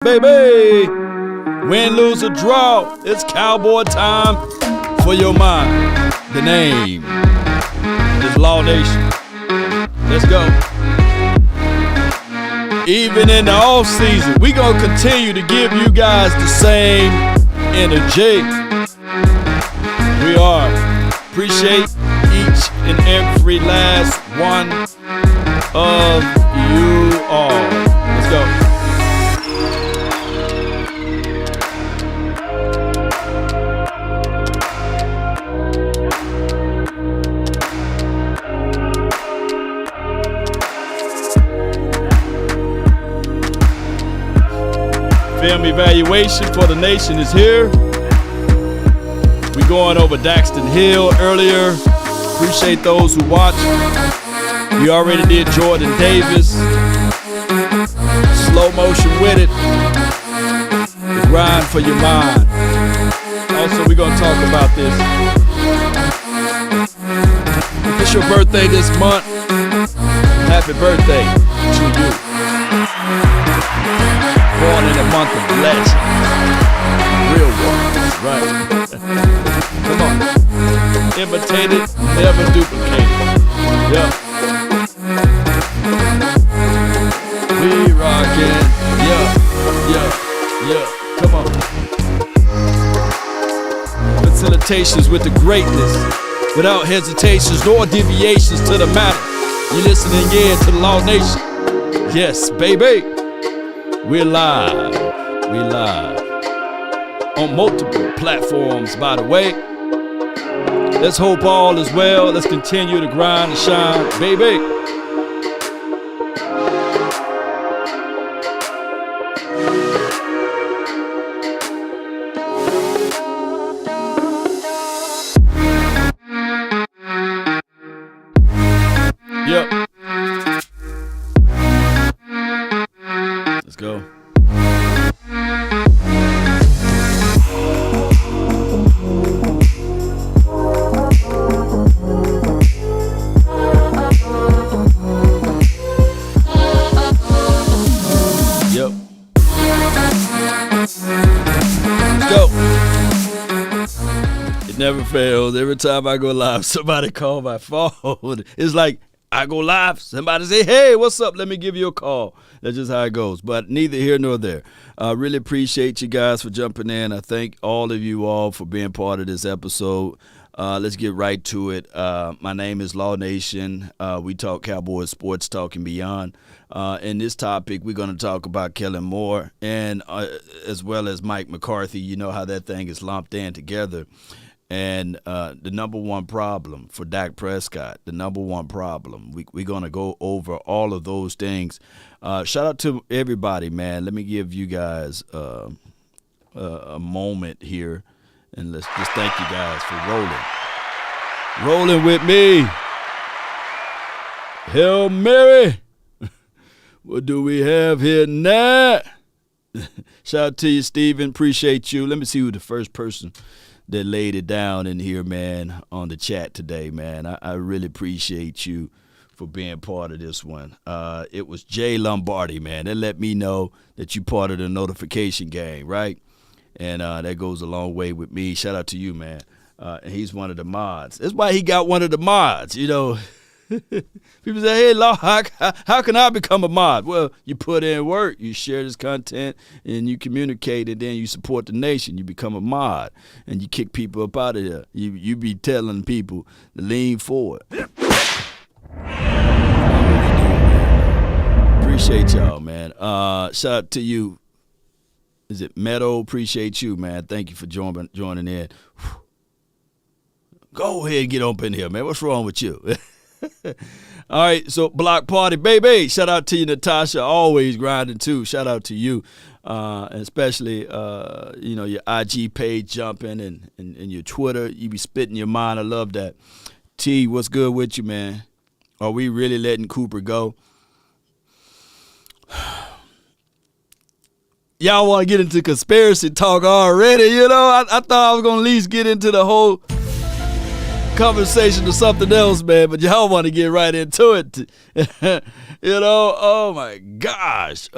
Baby, win, lose, or draw, it's Cowboy time for your mind. The name is Law Nation. Let's go. Even in the off season, we gonna continue to give you guys the same energy. We are. Appreciate each and every last one of you all. Let's go. Film evaluation for the nation is here. We going over Daxton Hill earlier. Appreciate those who watched. We already did Jordan Davis. Slow motion with it. The grind for your mind. Also, we're going to talk about this. If it's your birthday this month, happy birthday to you. Born in the month of legend. Real ones, right? Come on. Imitated, never duplicated. Yeah. We rockin'. Yeah. Come on. Facilitations with the greatness. Without hesitations nor deviations to the matter. You're listening, to the Law Nation. Yes, baby. We're live. On multiple platforms, by the way. Let's hope all is well. Let's continue to grind and shine, baby. Yep. Let's go. Yep. Let's go. It never fails. Every time I go live, somebody call my phone. It's like, I go live, somebody say, hey, what's up? Let me give you a call. That's just how it goes. But neither here nor there. I really appreciate you guys for jumping in. I thank all of you all for being part of this episode. Let's get right to it. My name is Law Nation. We talk Cowboys sports, talk and beyond. In this topic, we're going to talk about Kellen Moore and as well as Mike McCarthy. You know how that thing is lumped in together. And the number one problem for Dak Prescott, the number one problem. We're going to go over all of those things. Shout out to everybody, man. Let me give you guys a moment here. And let's just thank you guys for rolling with me. Hail Mary. What do we have here now? Shout out to you, Steven. Appreciate you. Let me see who the first person that laid it down in here, man, on the chat today, man. I really appreciate you for being part of this one. It was Jay Lombardi, man. That let me know that you part of the notification gang, right? And that goes a long way with me. Shout out to you, man. And he's one of the mods. That's why he got one of the mods, you know. People say, hey, Law, how can I become a mod? Well, you put in work, you share this content, and you communicate, and then you support the nation. You become a mod, and you kick people up out of here. You be telling people to lean forward. Appreciate y'all, man. Shout out to you. Is it Meadow? Appreciate you, man. Thank you for joining in. Go ahead and get up in here, man. What's wrong with you? All right, so Block Party, baby. Shout out to you, Natasha. Always grinding, too. Shout out to you, especially, your IG page jumping and your Twitter. You be spitting your mind. I love that. T, what's good with you, man? Are we really letting Cooper go? Y'all want to get into conspiracy talk already, you know? I thought I was going to at least get into the whole conversation or something else, man, but y'all want to get right into it. Oh my gosh.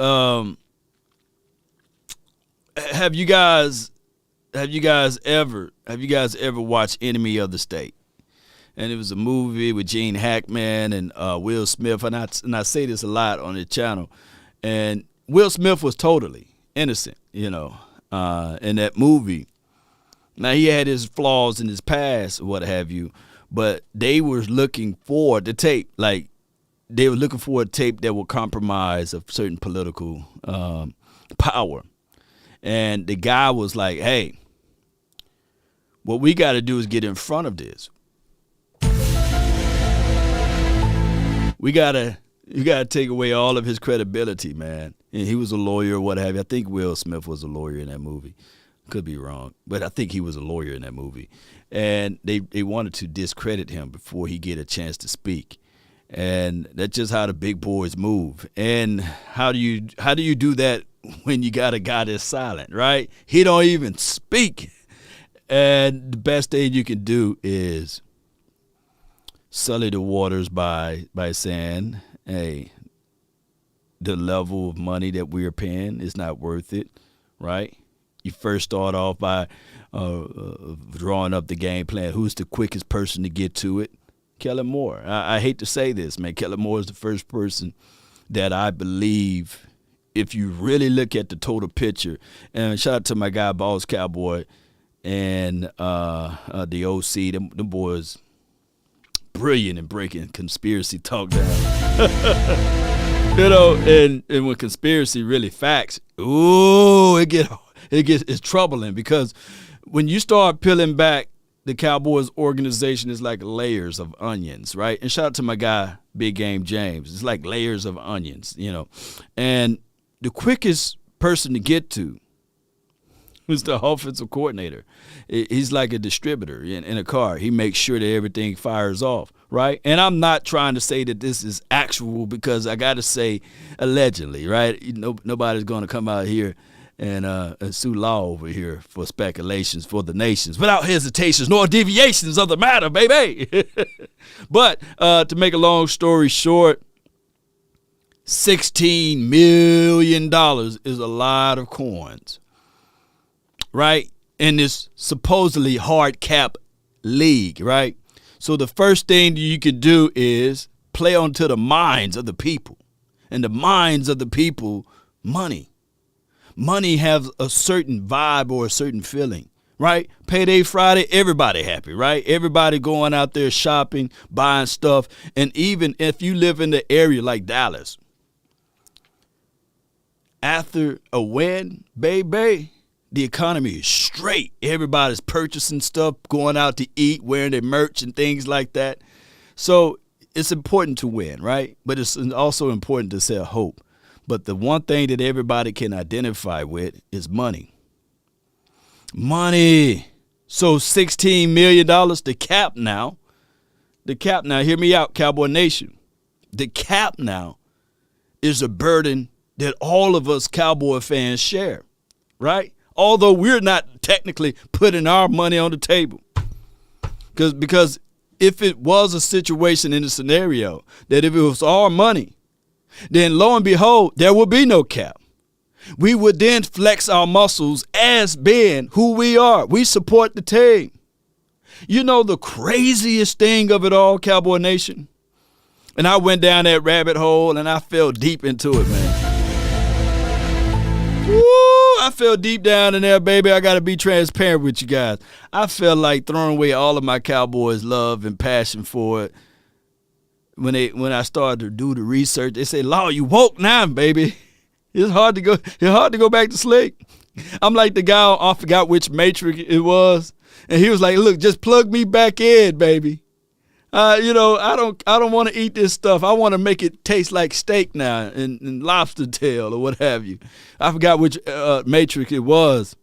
have you guys ever watched Enemy of the State? And it was a movie with Gene Hackman and Will Smith, and I say this a lot on the channel. And Will Smith was totally innocent, in that movie. Now, he had his flaws in his past, or what have you, but they were looking for the tape. Like, they were looking for a tape that would compromise a certain political power. And the guy was like, hey, what we got to do is get in front of this. You gotta take away all of his credibility, man. And he was a lawyer or what have you. I think Will Smith was a lawyer in that movie. Could be wrong, but I think he was a lawyer in that movie. And they wanted to discredit him before he get a chance to speak. And that's just how the big boys move. And how do you do that when you got a guy that's silent, right? He don't even speak. And the best thing you can do is sully the waters by saying, hey, the level of money that we're paying is not worth it, right? You first start off by drawing up the game plan. Who's the quickest person to get to it? Kellen Moore. I hate to say this, man. Kellen Moore is the first person that I believe, if you really look at the total picture, and shout out to my guy, Boss Cowboy, and the OC, them boys, brilliant in breaking conspiracy talk down. And when conspiracy really facts, it's troubling, because when you start peeling back the Cowboys organization, is like layers of onions, right? And shout out to my guy, Big Game James. It's like layers of onions, And the quickest person to get to was the offensive coordinator. He's like a distributor in a car. He makes sure that everything fires off, right? And I'm not trying to say that this is actual, because I got to say allegedly, right? Nobody's going to come out here and sue law over here for speculations for the nations without hesitations nor deviations of the matter, baby. But to make a long story short, $16 million is a lot of coins, right? In this supposedly hard cap league, right? So the first thing you can do is play onto the minds of the people. And the minds of the people, money. Money has a certain vibe or a certain feeling, right? Payday Friday, everybody happy, right? Everybody going out there shopping, buying stuff. And even if you live in the area like Dallas, after a win, baby, the economy is straight. Everybody's purchasing stuff, going out to eat, wearing their merch and things like that. So it's important to win, right? But it's also important to sell hope. But the one thing that everybody can identify with is money. Money. So $16 million, the cap now, hear me out, Cowboy Nation. The cap now is a burden that all of us Cowboy fans share, right? Although we're not technically putting our money on the table. Because if it was a situation in a scenario that if it was our money, then lo and behold, there would be no cap. We would then flex our muscles as being who we are. We support the team. You know the craziest thing of it all, Cowboy Nation? And I went down that rabbit hole and I fell deep into it, man. Woo, I fell deep down in there, baby. I got to be transparent with you guys. I felt like throwing away all of my Cowboys' love and passion for it. When I started to do the research, they say, "Law, you woke now, baby. It's hard to go back to sleep." I'm like the guy, I forgot which Matrix it was, and he was like, "Look, just plug me back in, baby. I don't want to eat this stuff. I want to make it taste like steak now and lobster tail or what have you." I forgot which Matrix it was.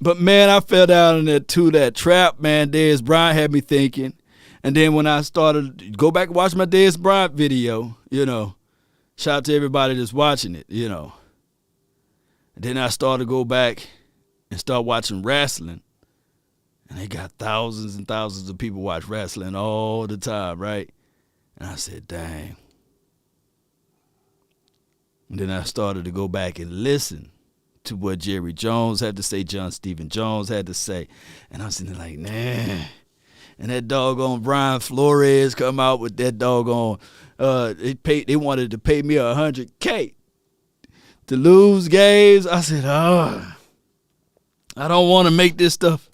But man, I fell down into that trap, man. Dez Bryant had me thinking. And then when I started to go back and watch my Dez Bryant video, shout out to everybody that's watching it, And then I started to go back and start watching wrestling. And they got thousands and thousands of people watch wrestling all the time, right? And I said, dang. And then I started to go back and listen to what Jerry Jones had to say, John Stephen Jones had to say. And I'm sitting there like, nah. And that doggone Brian Flores come out with that doggone, they wanted to pay me $100K to lose games. I said, I don't want to make this stuff.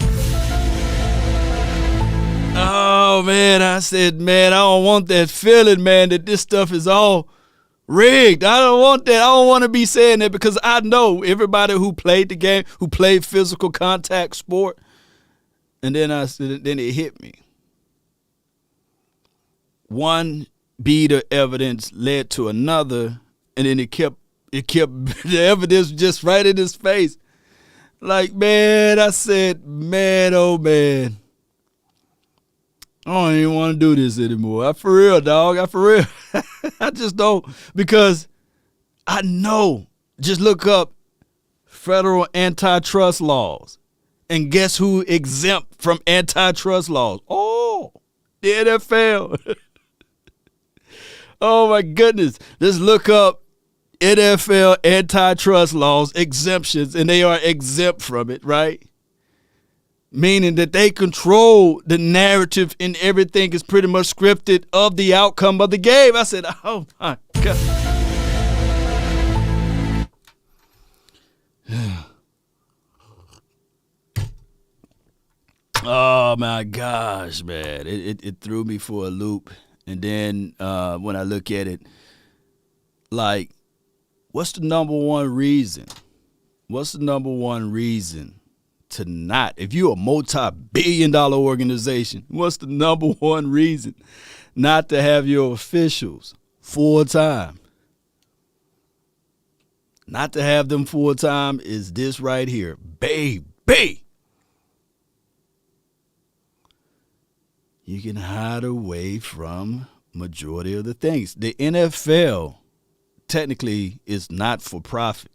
Oh, man, I said, man, I don't want that feeling, man, that this stuff is all rigged. I don't want that. I don't want to be saying that because I know everybody who played the game, who played physical contact sport. And then it hit me. One beat of evidence led to another, and then it kept the evidence just right in his face. Like, man, I said, man, oh, man. I don't even want to do this anymore. For real, dog. For real. I just don't, because I know. Just look up federal antitrust laws. And guess who exempt from antitrust laws? Oh, the NFL. Oh, my goodness. Let's look up NFL antitrust laws, exemptions, and they are exempt from it, right? Meaning that they control the narrative and everything is pretty much scripted of the outcome of the game. I said, oh, my God. Oh, my gosh, man. It threw me for a loop. And then when I look at it, like, what's the number one reason? What's the number one reason to not, if you're a multi-billion-dollar organization, what's the number one reason not to have your officials full-time? Not to have them full-time is this right here. Baby. You can hide away from majority of the things. The NFL technically is not for profit.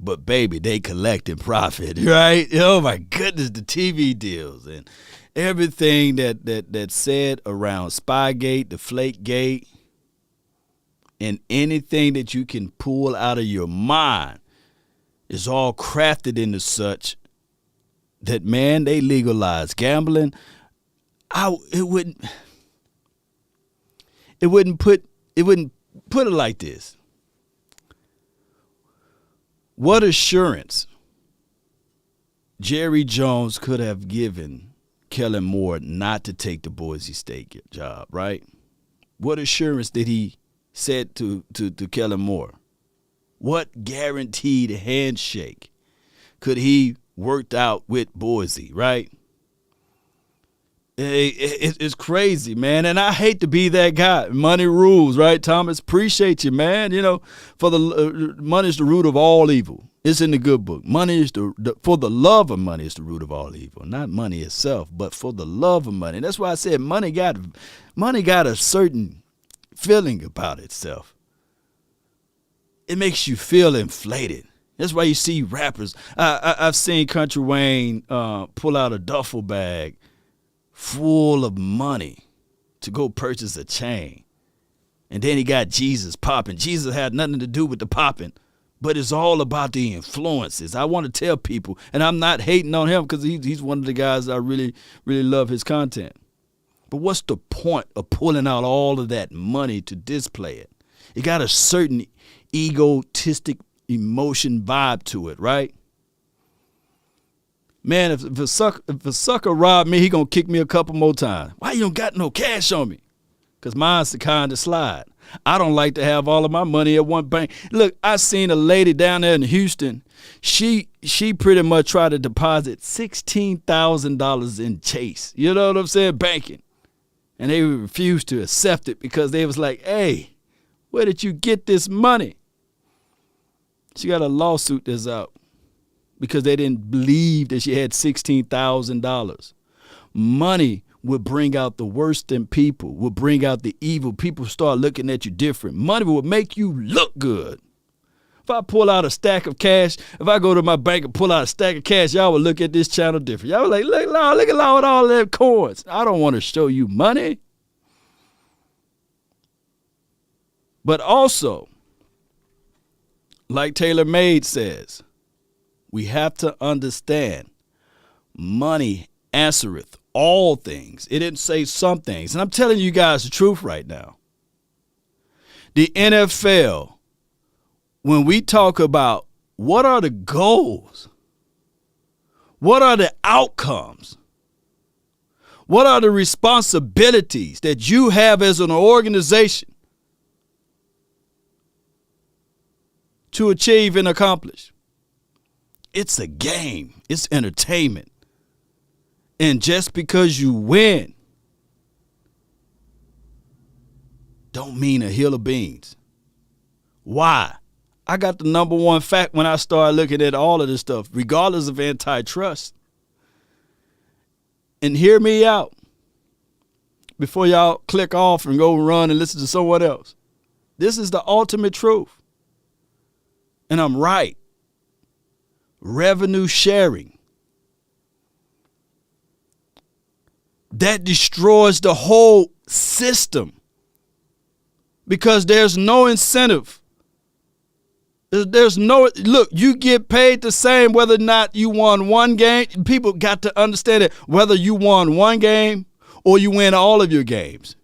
But, baby, they collecting profit, right? Oh, my goodness, the TV deals and everything that said around Spygate, Deflategate, and anything that you can pull out of your mind is all crafted into such that, man, they legalize gambling. It wouldn't put it like this. What assurance Jerry Jones could have given Kellen Moore not to take the Boise State job, right? What assurance did he said to Kellen Moore? What guaranteed handshake could he worked out with Boise, right? It's crazy, man, and I hate to be that guy. Money rules, right, Thomas? Appreciate you, man. You know, for the money is the root of all evil. It's in the good book. Money is for the love of money is the root of all evil. Not money itself, but for the love of money. That's why I said money got a certain feeling about itself. It makes you feel inflated. That's why you see rappers. I've seen Country Wayne pull out a duffel bag full of money to go purchase a chain. And then he got Jesus popping. Jesus had nothing to do with the popping, but it's all about the influences. I want to tell people, and I'm not hating on him because he's one of the guys I really, really love his content. But what's the point of pulling out all of that money to display it? It got a certain egotistic emotion vibe to it, right? Man, if a sucker robbed me, he gonna kick me a couple more times. Why you don't got no cash on me? Because mine's the kind of slide. I don't like to have all of my money at one bank. Look, I seen a lady down there in Houston. She pretty much tried to deposit $16,000 in Chase. You know what I'm saying? Banking. And they refused to accept it because they was like, hey, where did you get this money? She got a lawsuit that's out because they didn't believe that she had $16,000. Money will bring out the worst in people, will bring out the evil. People start looking at you different. Money will make you look good. If I pull out a stack of cash, if I go to my bank and pull out a stack of cash, y'all will look at this channel different. Y'all will like, look at all that coins. I don't want to show you money. But also, like Taylor Made says, we have to understand money answereth all things. It didn't say some things. And I'm telling you guys the truth right now. The NFL, when we talk about what are the goals, what are the outcomes, what are the responsibilities that you have as an organization to achieve and accomplish? It's a game. It's entertainment. And just because you win don't mean a hill of beans. Why? I got the number one fact when I started looking at all of this stuff, regardless of antitrust. And hear me out before y'all click off and go run and listen to someone else. This is the ultimate truth. And I'm right. Revenue sharing. That destroys the whole system because there's no incentive. There's no, look, you get paid the same whether or not you won one game. People got to understand it, whether you won one game or you win all of your games.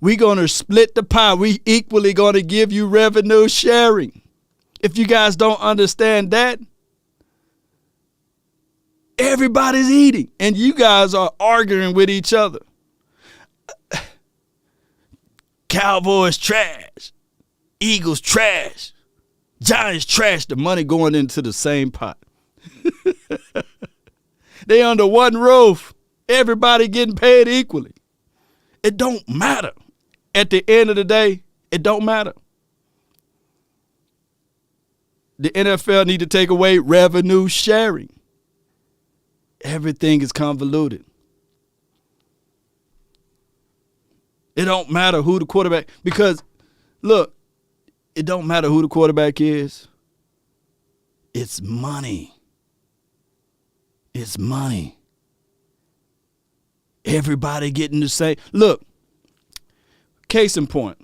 We're going to split the pie. We equally going to give you revenue sharing. If you guys don't understand that, everybody's eating and you guys are arguing with each other. Cowboys trash. Eagles trash. Giants trash, the money going into the same pot. They under one roof. Everybody getting paid equally. It don't matter. At the end of the day, it don't matter. The NFL need to take away revenue sharing. Everything is convoluted. It don't matter who the quarterback, because look, it don't matter who the quarterback is. It's money. It's money. Everybody getting the same. Look, case in point.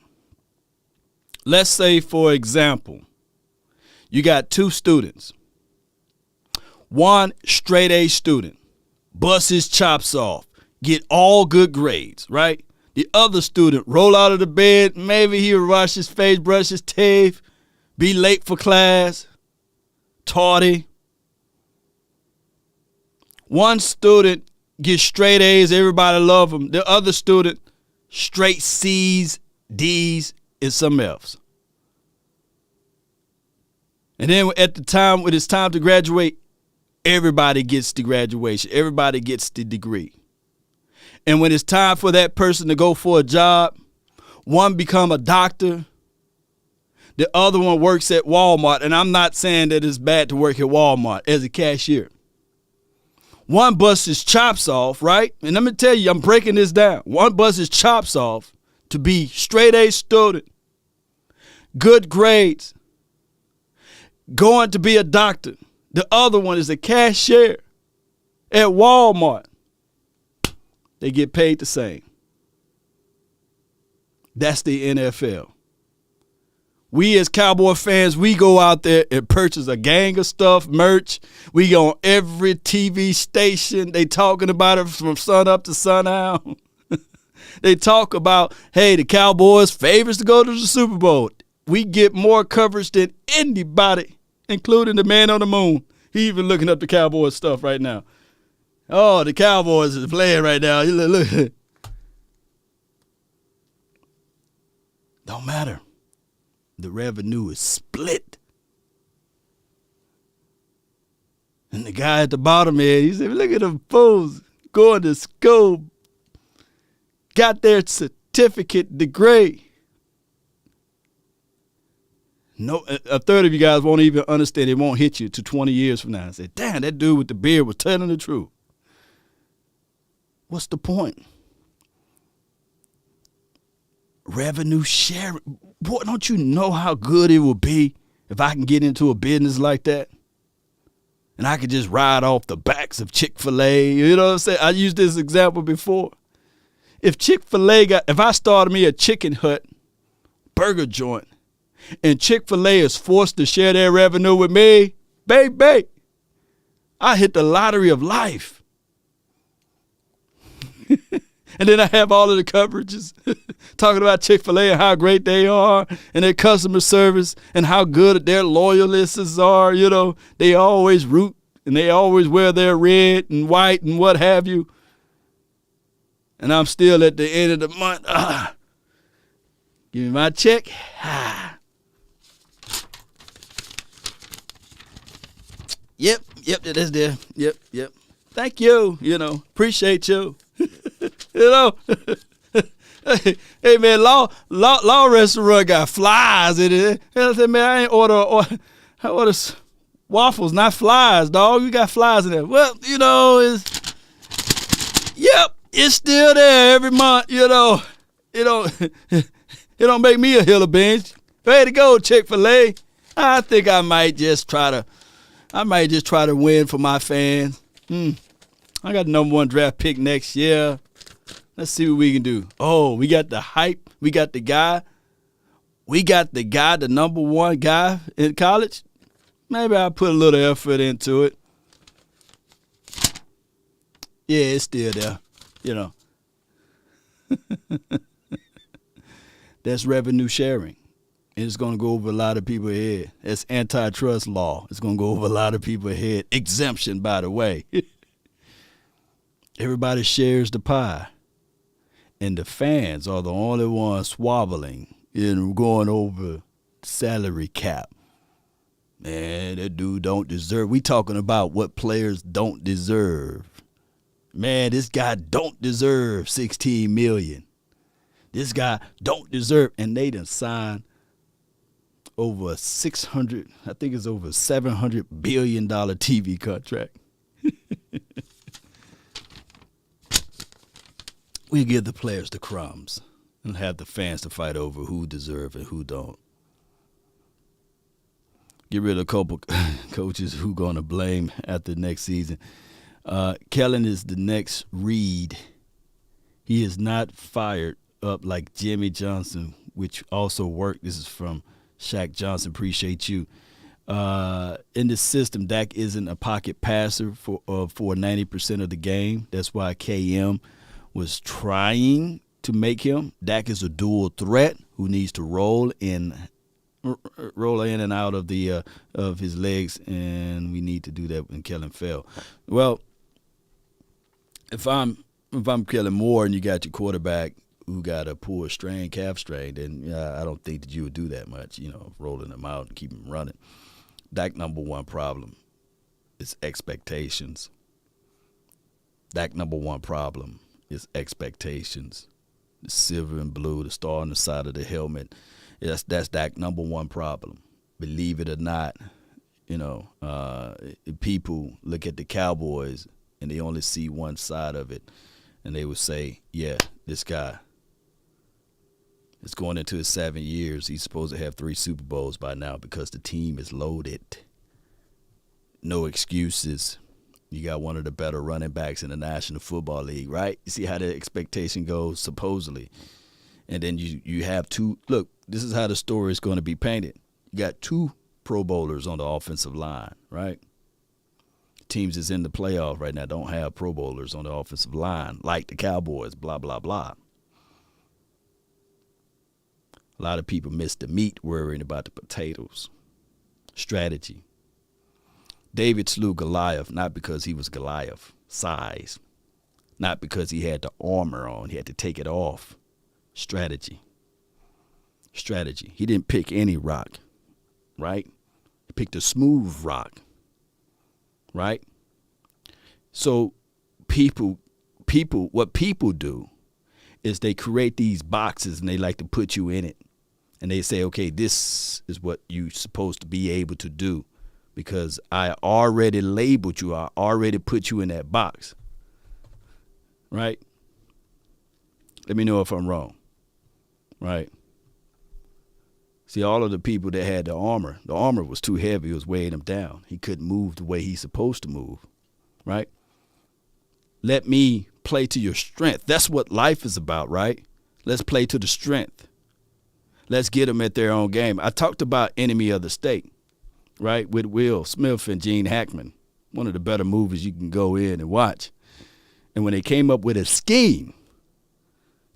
Let's say, for example, you got two students. One straight A student, busts his chops off, get all good grades, right? The other student roll out of the bed, maybe he'll wash his face, brush his teeth, be late for class, tardy. One student gets straight A's, everybody love him. The other student, straight C's, D's, and some F's. And then at the time, when it's time to graduate, everybody gets the graduation. Everybody gets the degree. And when it's time for that person to go for a job, one become a doctor, the other one works at Walmart. And I'm not saying that it's bad to work at Walmart as a cashier. One busts his chops off, right? And let me tell you, I'm breaking this down. One busts his chops off to be straight A student, good grades, going to be a doctor. The other one is a cashier at Walmart. They get paid the same. That's the NFL. We as Cowboy fans, we go out there and purchase a gang of stuff, merch. We go on every TV station. They talking about it from sun up to sundown. They talk about, hey, the Cowboys favorites to go to the Super Bowl. We get more coverage than anybody, including the man on the moon. He even looking up the Cowboys stuff right now. Oh, the Cowboys is playing right now. Look. Don't matter. The revenue is split. And the guy at the bottom here, he said, look at them fools going to school, got their certificate degree. No, a third of you guys won't even understand. It won't hit you to 20 years from now and say, damn, that dude with the beard was telling the truth. What's the point? Revenue sharing. Boy, don't you know how good it would be if I can get into a business like that? And I could just ride off the backs of Chick-fil-A. You know what I'm saying? I used this example before. If Chick-fil-A if I started me a chicken hut burger joint, and Chick-fil-A is forced to share their revenue with me, baby, I hit the lottery of life. And then I have all of the coverages talking about Chick-fil-A and how great they are and their customer service and how good their loyalists are. You know, they always root and they always wear their red and white and what have you. And I'm still at the end of the month. Give me my check. Yep, that's there. Yep. Thank you. You know, appreciate you. You know, hey man, law restaurant got flies in it. I said, man, I order waffles, not flies, dog. You got flies in there. Well, you know, it's still there every month. You know, it don't make me a hill of beans. Way to go, Chick-fil-A. I think I might just try to win for my fans. I got the number 1 draft pick next year. Let's see what we can do. Oh, we got the hype. We got the guy. The number 1 guy in college. Maybe I'll put a little effort into it. Yeah, it's still there. You know. That's revenue sharing. And it's going to go over a lot of people's head. That's antitrust law. It's going to go over a lot of people's head. Exemption, by the way. Everybody shares the pie. And the fans are the only ones swabbling and going over salary cap. Man, that dude don't deserve. We talking about what players don't deserve. Man, this guy don't deserve $16 million. This guy don't deserve. And they done signed over $700 billion TV contract. We give the players the crumbs and have the fans to fight over who deserve and who don't. Get rid of a couple coaches who going to blame after next season. Kellen is the next Reed. He is not fired up like Jimmy Johnson, which also worked. This is from Shaq Johnson. Appreciate you. In the system, Dak isn't a pocket passer for 90% of the game. That's why KM was trying to make him. Dak is a dual threat who needs to roll in and out of the of his legs, and we need to do that when Kellen fell. Well, if I'm Kellen Moore and you got your quarterback who got a poor strain, calf strain, then I don't think that you would do that much, rolling them out and keep them running. Dak number 1 problem is expectations. Dak number 1 problem is expectations. The silver and blue, the star on the side of the helmet. That's Dak number 1 problem. Believe it or not, people look at the Cowboys and they only see one side of it, and they would say, yeah, this guy is going into his 7 years. He's supposed to have 3 Super Bowls by now because the team is loaded. No excuses. You got one of the better running backs in the National Football League, right? You see how the expectation goes, supposedly. And then you have 2. Look, this is how the story is going to be painted. You got 2 Pro Bowlers on the offensive line, right? Teams that's in the playoff right now don't have Pro Bowlers on the offensive line, like the Cowboys, blah, blah, blah. A lot of people miss the meat worrying about the potatoes. Strategy. David slew Goliath not because he was Goliath, size. Not because he had the armor on. He had to take it off. Strategy. He didn't pick any rock, right? He picked a smooth rock, right? So what people do is they create these boxes and they like to put you in it. And they say, okay, this is what you're supposed to be able to do because I already labeled you. I already put you in that box, right? Let me know if I'm wrong, right? See, all of the people that had the armor was too heavy. It was weighing him down. He couldn't move the way he's supposed to move, right? Let me play to your strength. That's what life is about, right? Let's play to the strength. Let's get them at their own game. I talked about Enemy of the State, right, with Will Smith and Gene Hackman, one of the better movies you can go in and watch. And when they came up with a scheme,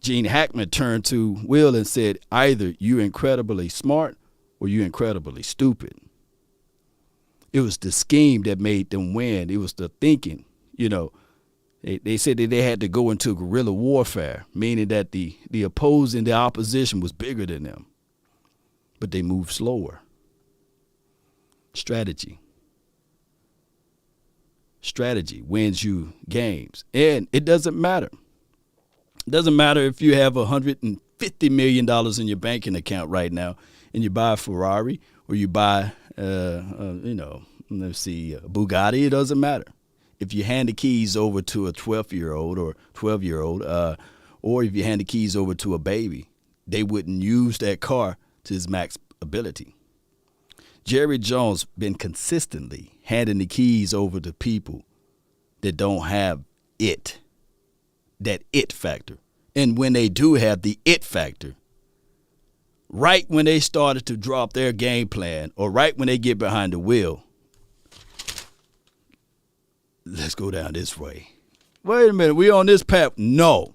Gene Hackman turned to Will and said, either you're incredibly smart or you're incredibly stupid. It was the scheme that made them win. It was the thinking, you know. They said that they had to go into guerrilla warfare, meaning that the opposition was bigger than them. But they moved slower. Strategy. Strategy wins you games. And it doesn't matter. It doesn't matter if you have $150 million in your banking account right now and you buy a Ferrari or you buy, a Bugatti. It doesn't matter. If you hand the keys over to a 12-year-old or 12-year-old, or if you hand the keys over to a baby, they wouldn't use that car to its max ability. Jerry Jones been consistently handing the keys over to people that don't have that it factor. And when they do have the it factor, right when they started to drop their game plan or right when they get behind the wheel, let's go down this way. Wait a minute, we on this path? No.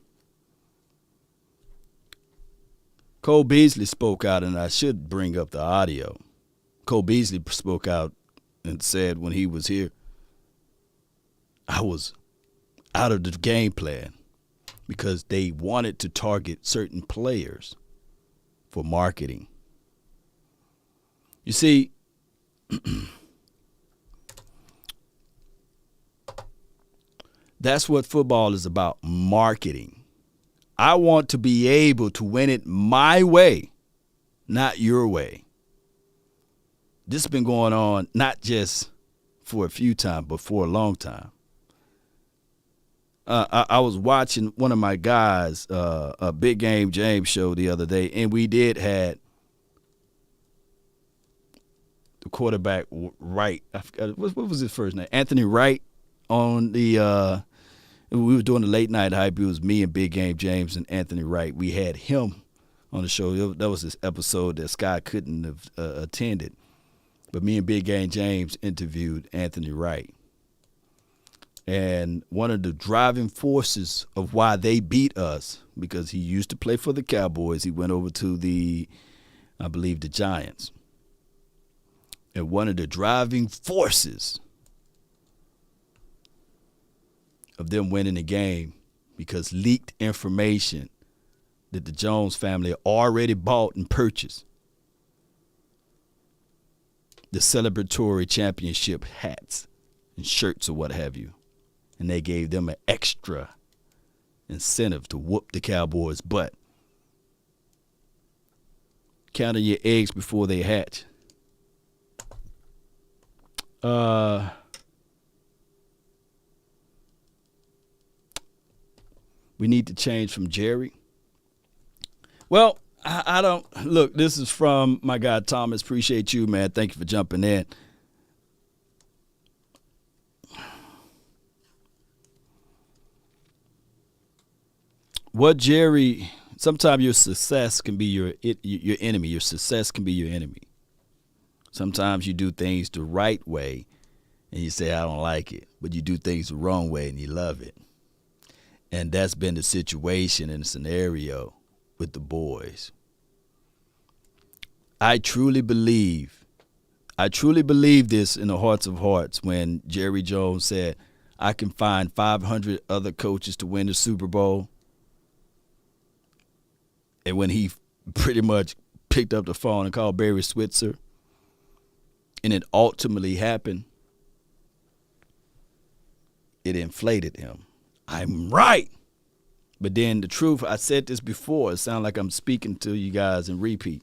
Cole Beasley spoke out, and I should bring up the audio. Cole Beasley spoke out and said when he was here, I was out of the game plan because they wanted to target certain players for marketing. You see, that's what football is about, marketing. I want to be able to win it my way, not your way. This has been going on not just for a few times, but for a long time. I was watching one of my guys, a Big Game James show the other day, and we had the quarterback Wright. I forgot, what was his first name? Anthony Wright on the we were doing the late night hype. It was me and Big Game James and Anthony Wright. We had him on the show. That was this episode that Scott couldn't have attended. But me and Big Game James interviewed Anthony Wright. And one of the driving forces of why they beat us, because he used to play for the Cowboys, he went over to I believe the Giants. And one of the driving forces of them winning the game, because leaked information that the Jones family already bought and purchased, the celebratory championship hats and shirts or what have you. And they gave them an extra incentive to whoop the Cowboys' butt. Counting your eggs before they hatch. We need to change from Jerry. Well, I don't look. This is from my guy Thomas. Appreciate you, man. Thank you for jumping in. What Jerry? Sometimes your success can be your enemy. Your success can be your enemy. Sometimes you do things the right way, and you say I don't like it, but you do things the wrong way and you love it. And that's been the situation and the scenario with the boys. I truly believe this in the hearts of hearts when Jerry Jones said, I can find 500 other coaches to win the Super Bowl. And when he pretty much picked up the phone and called Barry Switzer, and it ultimately happened, it inflated him. I'm right. But then the truth, I said this before, it sounds like I'm speaking to you guys in repeat.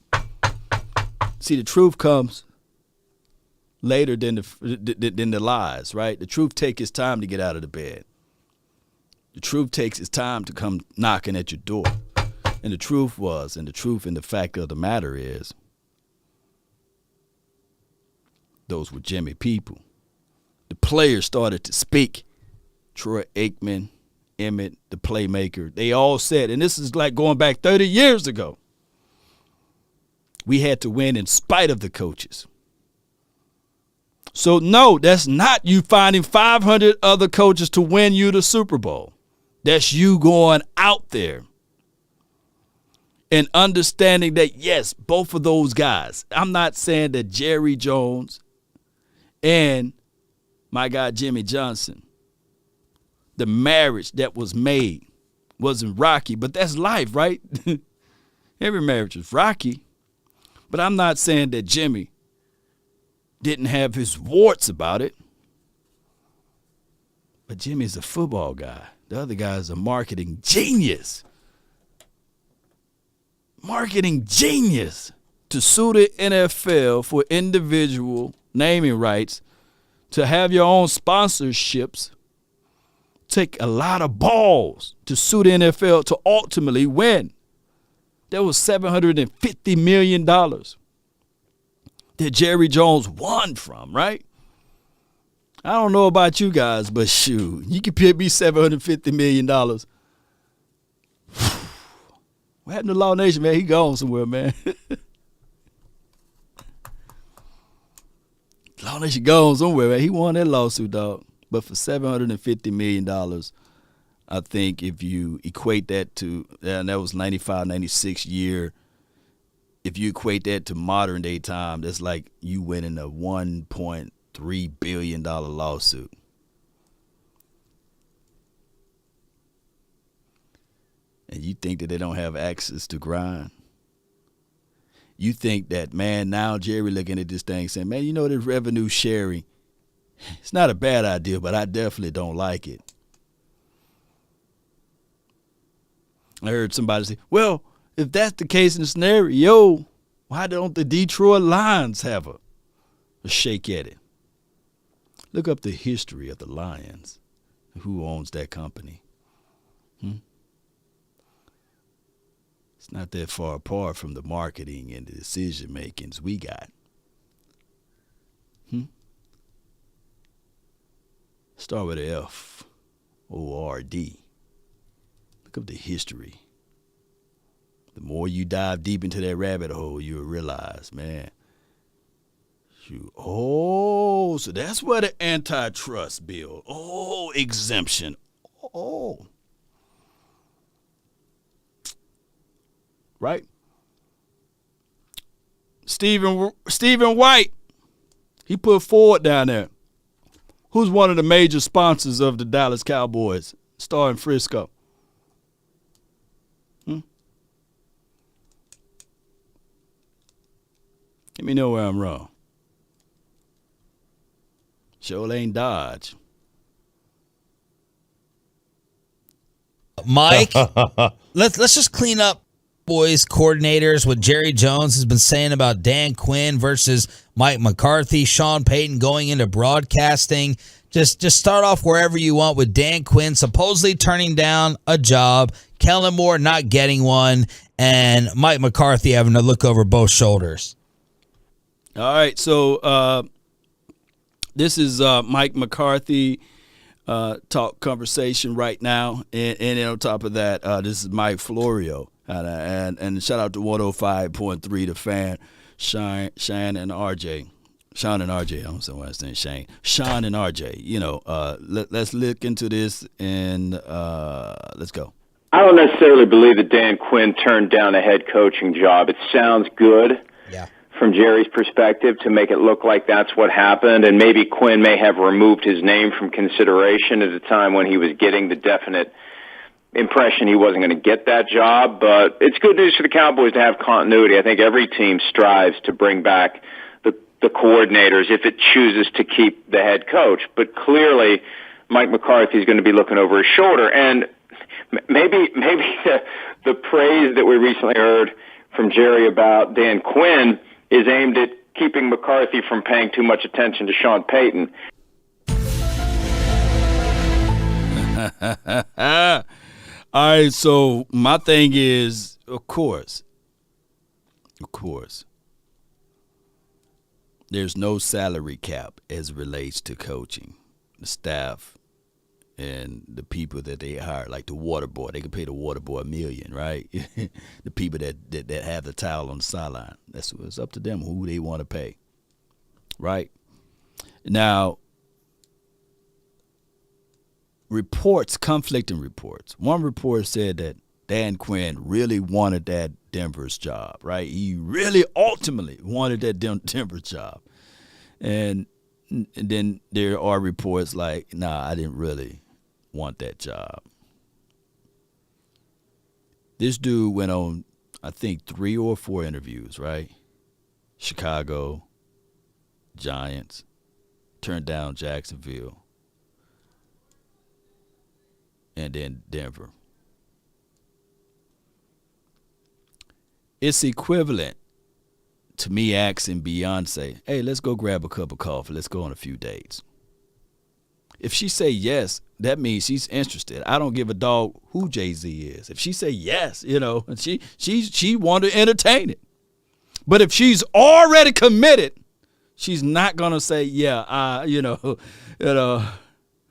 See, the truth comes later than the lies, right? The truth takes its time to get out of the bed. The truth takes its time to come knocking at your door. And the truth and the fact of the matter is, those were Jimmy people. The players started to speak. Troy Aikman, Emmett, the playmaker, they all said, and this is like going back 30 years ago. We had to win in spite of the coaches. So, no, that's not you finding 500 other coaches to win you the Super Bowl. That's you going out there and understanding that, yes, both of those guys. I'm not saying that Jerry Jones and my guy Jimmy Johnson, the marriage that was made wasn't rocky, but that's life, right? Every marriage is rocky. But I'm not saying that Jimmy didn't have his warts about it. But Jimmy's a football guy. The other guy is a marketing genius. Marketing genius to sue the NFL for individual naming rights, to have your own sponsorships. Take a lot of balls to sue the NFL to ultimately win. There was $750 million that Jerry Jones won from, right? I don't know about you guys, but shoot, you can pay me $750 million. What happened to Law Nation, man? He gone somewhere, man. Law Nation gone somewhere, man. He won that lawsuit, dog. But for $750 million, I think if you equate that to, and that was 95, 96 year, if you equate that to modern day time, that's like you winning a $1.3 billion lawsuit. And you think that they don't have access to grind? You think that, man, now Jerry looking at this thing saying, man, you know, this revenue sharing, it's not a bad idea, but I definitely don't like it. I heard somebody say, well, if that's the case in the scenario, why don't the Detroit Lions have a shake at it? Look up the history of the Lions. Who owns that company? It's not that far apart from the marketing and the decision makings we got. Start with F-O-R-D. Look up the history. The more you dive deep into that rabbit hole, you'll realize, man, so that's where the antitrust bill, exemption, right? Stephen White, he put forward down there. Who's one of the major sponsors of the Dallas Cowboys, starring Frisco? Let me know where I'm wrong. Sure ain't Dodge. Mike, let's just clean up boys coordinators, what Jerry Jones has been saying about Dan Quinn versus Mike McCarthy, Sean Payton going into broadcasting. Just start off wherever you want with Dan Quinn supposedly turning down a job, Kellen Moore not getting one, and Mike McCarthy having to look over both shoulders. All right, so this is Mike McCarthy talk conversation right now, and on top of that, this is Mike Florio, and shout out to 105.3 The Fan, Shine and RJ. Sean and RJ, I don't know why I'm saying Shane. Sean and RJ, let's look into this and let's go. I don't necessarily believe that Dan Quinn turned down a head coaching job. It sounds good from Jerry's perspective to make it look like that's what happened, and maybe Quinn may have removed his name from consideration at a time when he was getting the definite impression he wasn't going to get that job. But it's good news for the Cowboys to have continuity. I think every team strives to bring back the coordinators if it chooses to keep the head coach. But clearly, Mike McCarthy is going to be looking over his shoulder. And maybe the praise that we recently heard from Jerry about Dan Quinn is aimed at keeping McCarthy from paying too much attention to Sean Payton. All right, so my thing is, of course, there's no salary cap as it relates to coaching. The staff and the people that they hire, like the water boy. They can pay the water boy $1 million, right? The people that have the towel on the sideline. It's up to them who they want to pay, right? Now, conflicting reports. One report said that Dan Quinn really wanted that Denver's job, right? He really ultimately wanted that Denver's job. And then there are reports like, nah, I didn't really want that job. This dude went on, I think, 3 or 4 interviews, right? Chicago, Giants, turned down Jacksonville, and then Denver. It's equivalent to me asking Beyonce, hey, let's go grab a cup of coffee. Let's go on a few dates. If she say yes, that means she's interested. I don't give a dog who Jay-Z is. If she say yes, she want to entertain it. But if she's already committed, she's not gonna say, yeah,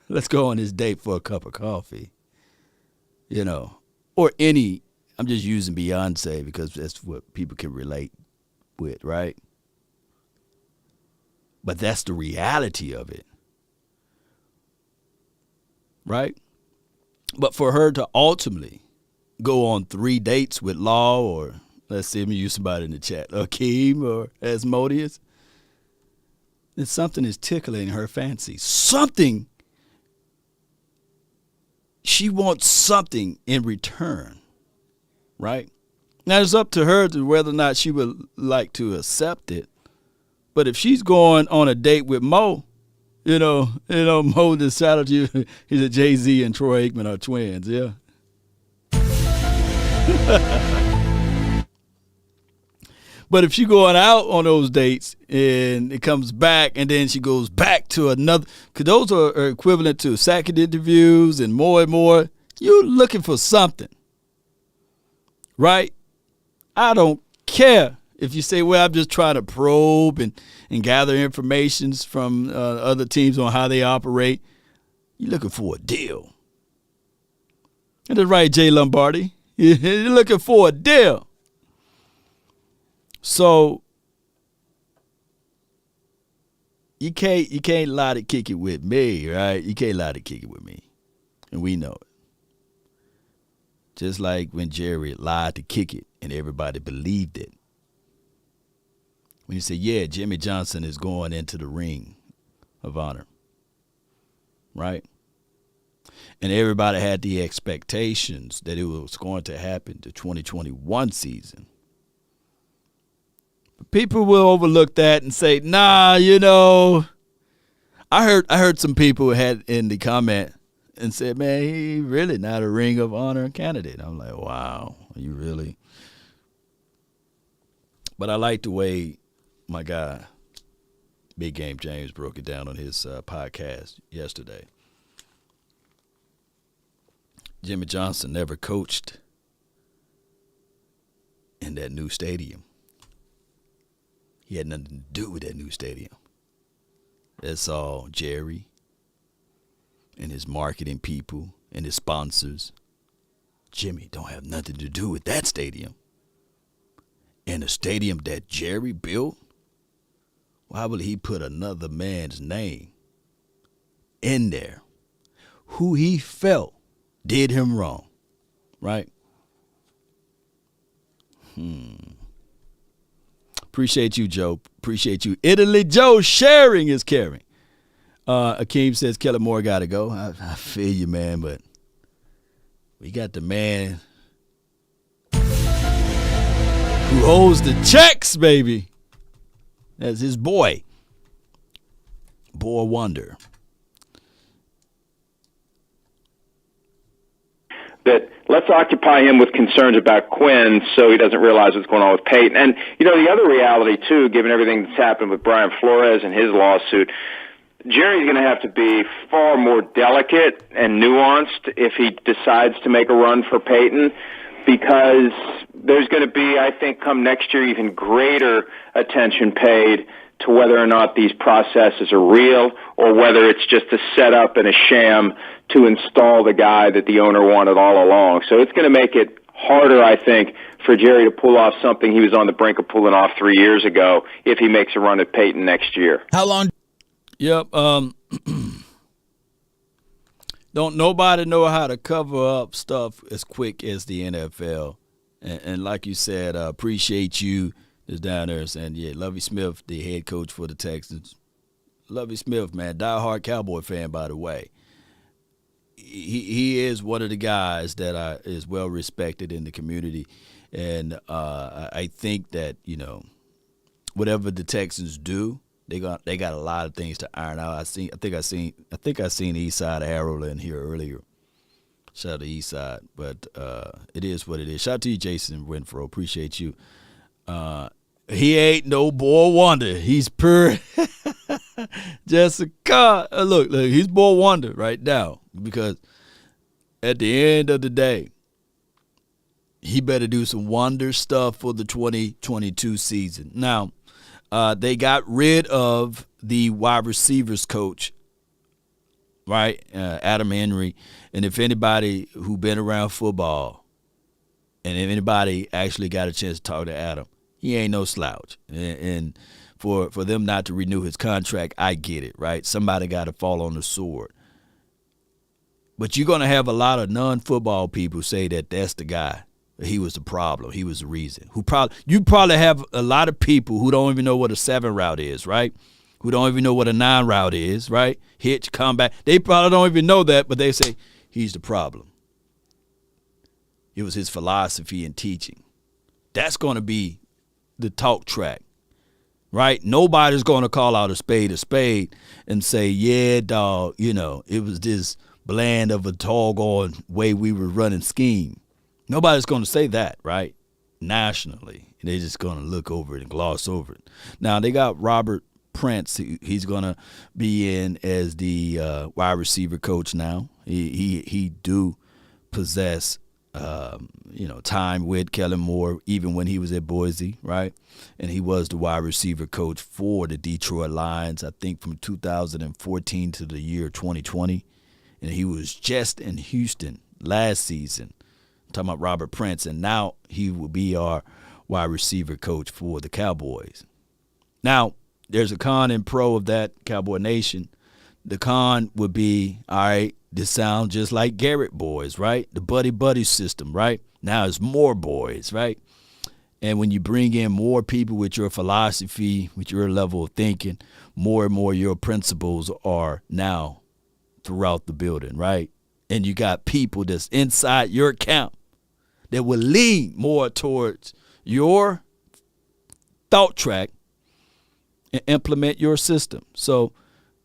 let's go on this date for a cup of coffee. Or any. I'm just using Beyonce because that's what people can relate with, right? But that's the reality of it, right? But for her to ultimately go on 3 dates with Law, or let's see, let me use somebody in the chat, Akeem or Asmodeus, then something is tickling her fancy. Something, she wants something in return. Right? Now, it's up to her to whether or not she would like to accept it. But if she's going on a date with Mo, Mo decided he's a Jay-Z and Troy Aikman are twins, yeah. But if she going out on those dates and it comes back and then she goes back to another, because those are equivalent to second interviews and more, you're looking for something. Right? I don't care if you say, well, I'm just trying to probe and gather information from other teams on how they operate. You're looking for a deal. And that's right, Jay Lombardi. You're looking for a deal. So you can't lie to kick it with me, right? You can't lie to kick it with me. And we know it. Just like when Jerry lied to kick it and everybody believed it. When you say, yeah, Jimmy Johnson is going into the ring of honor. Right? And everybody had the expectations that it was going to happen the 2021 season. But people will overlook that and say, nah, I heard some people had in the comment and said, man, he really not a Ring of Honor candidate. I'm like, wow, are you really? But I like the way my guy, Big Game James, broke it down on his podcast yesterday. Jimmy Johnson never coached in that new stadium. He had nothing to do with that new stadium. That's all Jerry and his marketing people and his sponsors. Jimmy don't have nothing to do with that stadium. And the stadium that Jerry built, why would he put another man's name in there who he felt did him wrong, right? Appreciate you, Joe. Appreciate you. Italy Joe sharing is caring. Akeem says Kellen Moore got to go. I feel you, man, but we got the man who holds the checks, baby. That's his boy. Boy wonder. That let's occupy him with concerns about Quinn so he doesn't realize what's going on with Peyton. And, the other reality, too, given everything that's happened with Brian Flores and his lawsuit, Jerry's going to have to be far more delicate and nuanced if he decides to make a run for Peyton, because there's going to be, I think, come next year, even greater attention paid to whether or not these processes are real or whether it's just a setup and a sham to install the guy that the owner wanted all along. So it's going to make it harder, I think, for Jerry to pull off something he was on the brink of pulling off 3 years ago if he makes a run at Peyton next year. How long? Yep. Don't nobody know how to cover up stuff as quick as the NFL. And like you said, appreciate you is down there saying, yeah, Lovie Smith, the head coach for the Texans. Lovie Smith, man, diehard Cowboy fan, by the way. He is one of the guys that is well respected in the community. And I think that, whatever the Texans do, they got a lot of things to iron out. I think I seen East Side Harold in here earlier. Shout out to East Side, but it is what it is. Shout out to you, Jason Winfro. Appreciate you. He ain't no boy wonder. He's pure Jessica. Look, he's boy wonder right now because at the end of the day, he better do some wonder stuff for the 2022 season. Now, they got rid of the wide receivers coach, right, Adam Henry. And if anybody who been around football and if anybody actually got a chance to talk to Adam, he ain't no slouch. And for them not to renew his contract, I get it, right? Somebody got to fall on the sword. But you're going to have a lot of non-football people say that that's the guy. He was the problem. He was the reason. You probably have a lot of people who don't even know what a 7 route is, right? Who don't even know what a 9 route is, right? Hitch, comeback. They probably don't even know that, but they say he's the problem. It was his philosophy and teaching. That's going to be the talk track, right? Nobody's going to call out a spade and say, yeah, dog, it was this bland of a doggone way we were running scheme. Nobody's going to say that, right? Nationally. They're just going to look over it and gloss over it. Now, they got Robert Prince. He's going to be in as the wide receiver coach now. He do possess, time with Kellen Moore, even when he was at Boise, right? And he was the wide receiver coach for the Detroit Lions, I think from 2014 to the year 2020. And he was just in Houston last season. Talking about Robert Prince, and now he will be our wide receiver coach for the Cowboys. Now, there's a con and pro of that, Cowboy Nation. The con would be, all right, this sounds just like Garrett boys, right? The buddy system, right? Now it's more boys, right? And when you bring in more people with your philosophy, with your level of thinking, more and more your principles are now throughout the building, right? And you got people that's inside your camp that will lean more towards your thought track and implement your system. So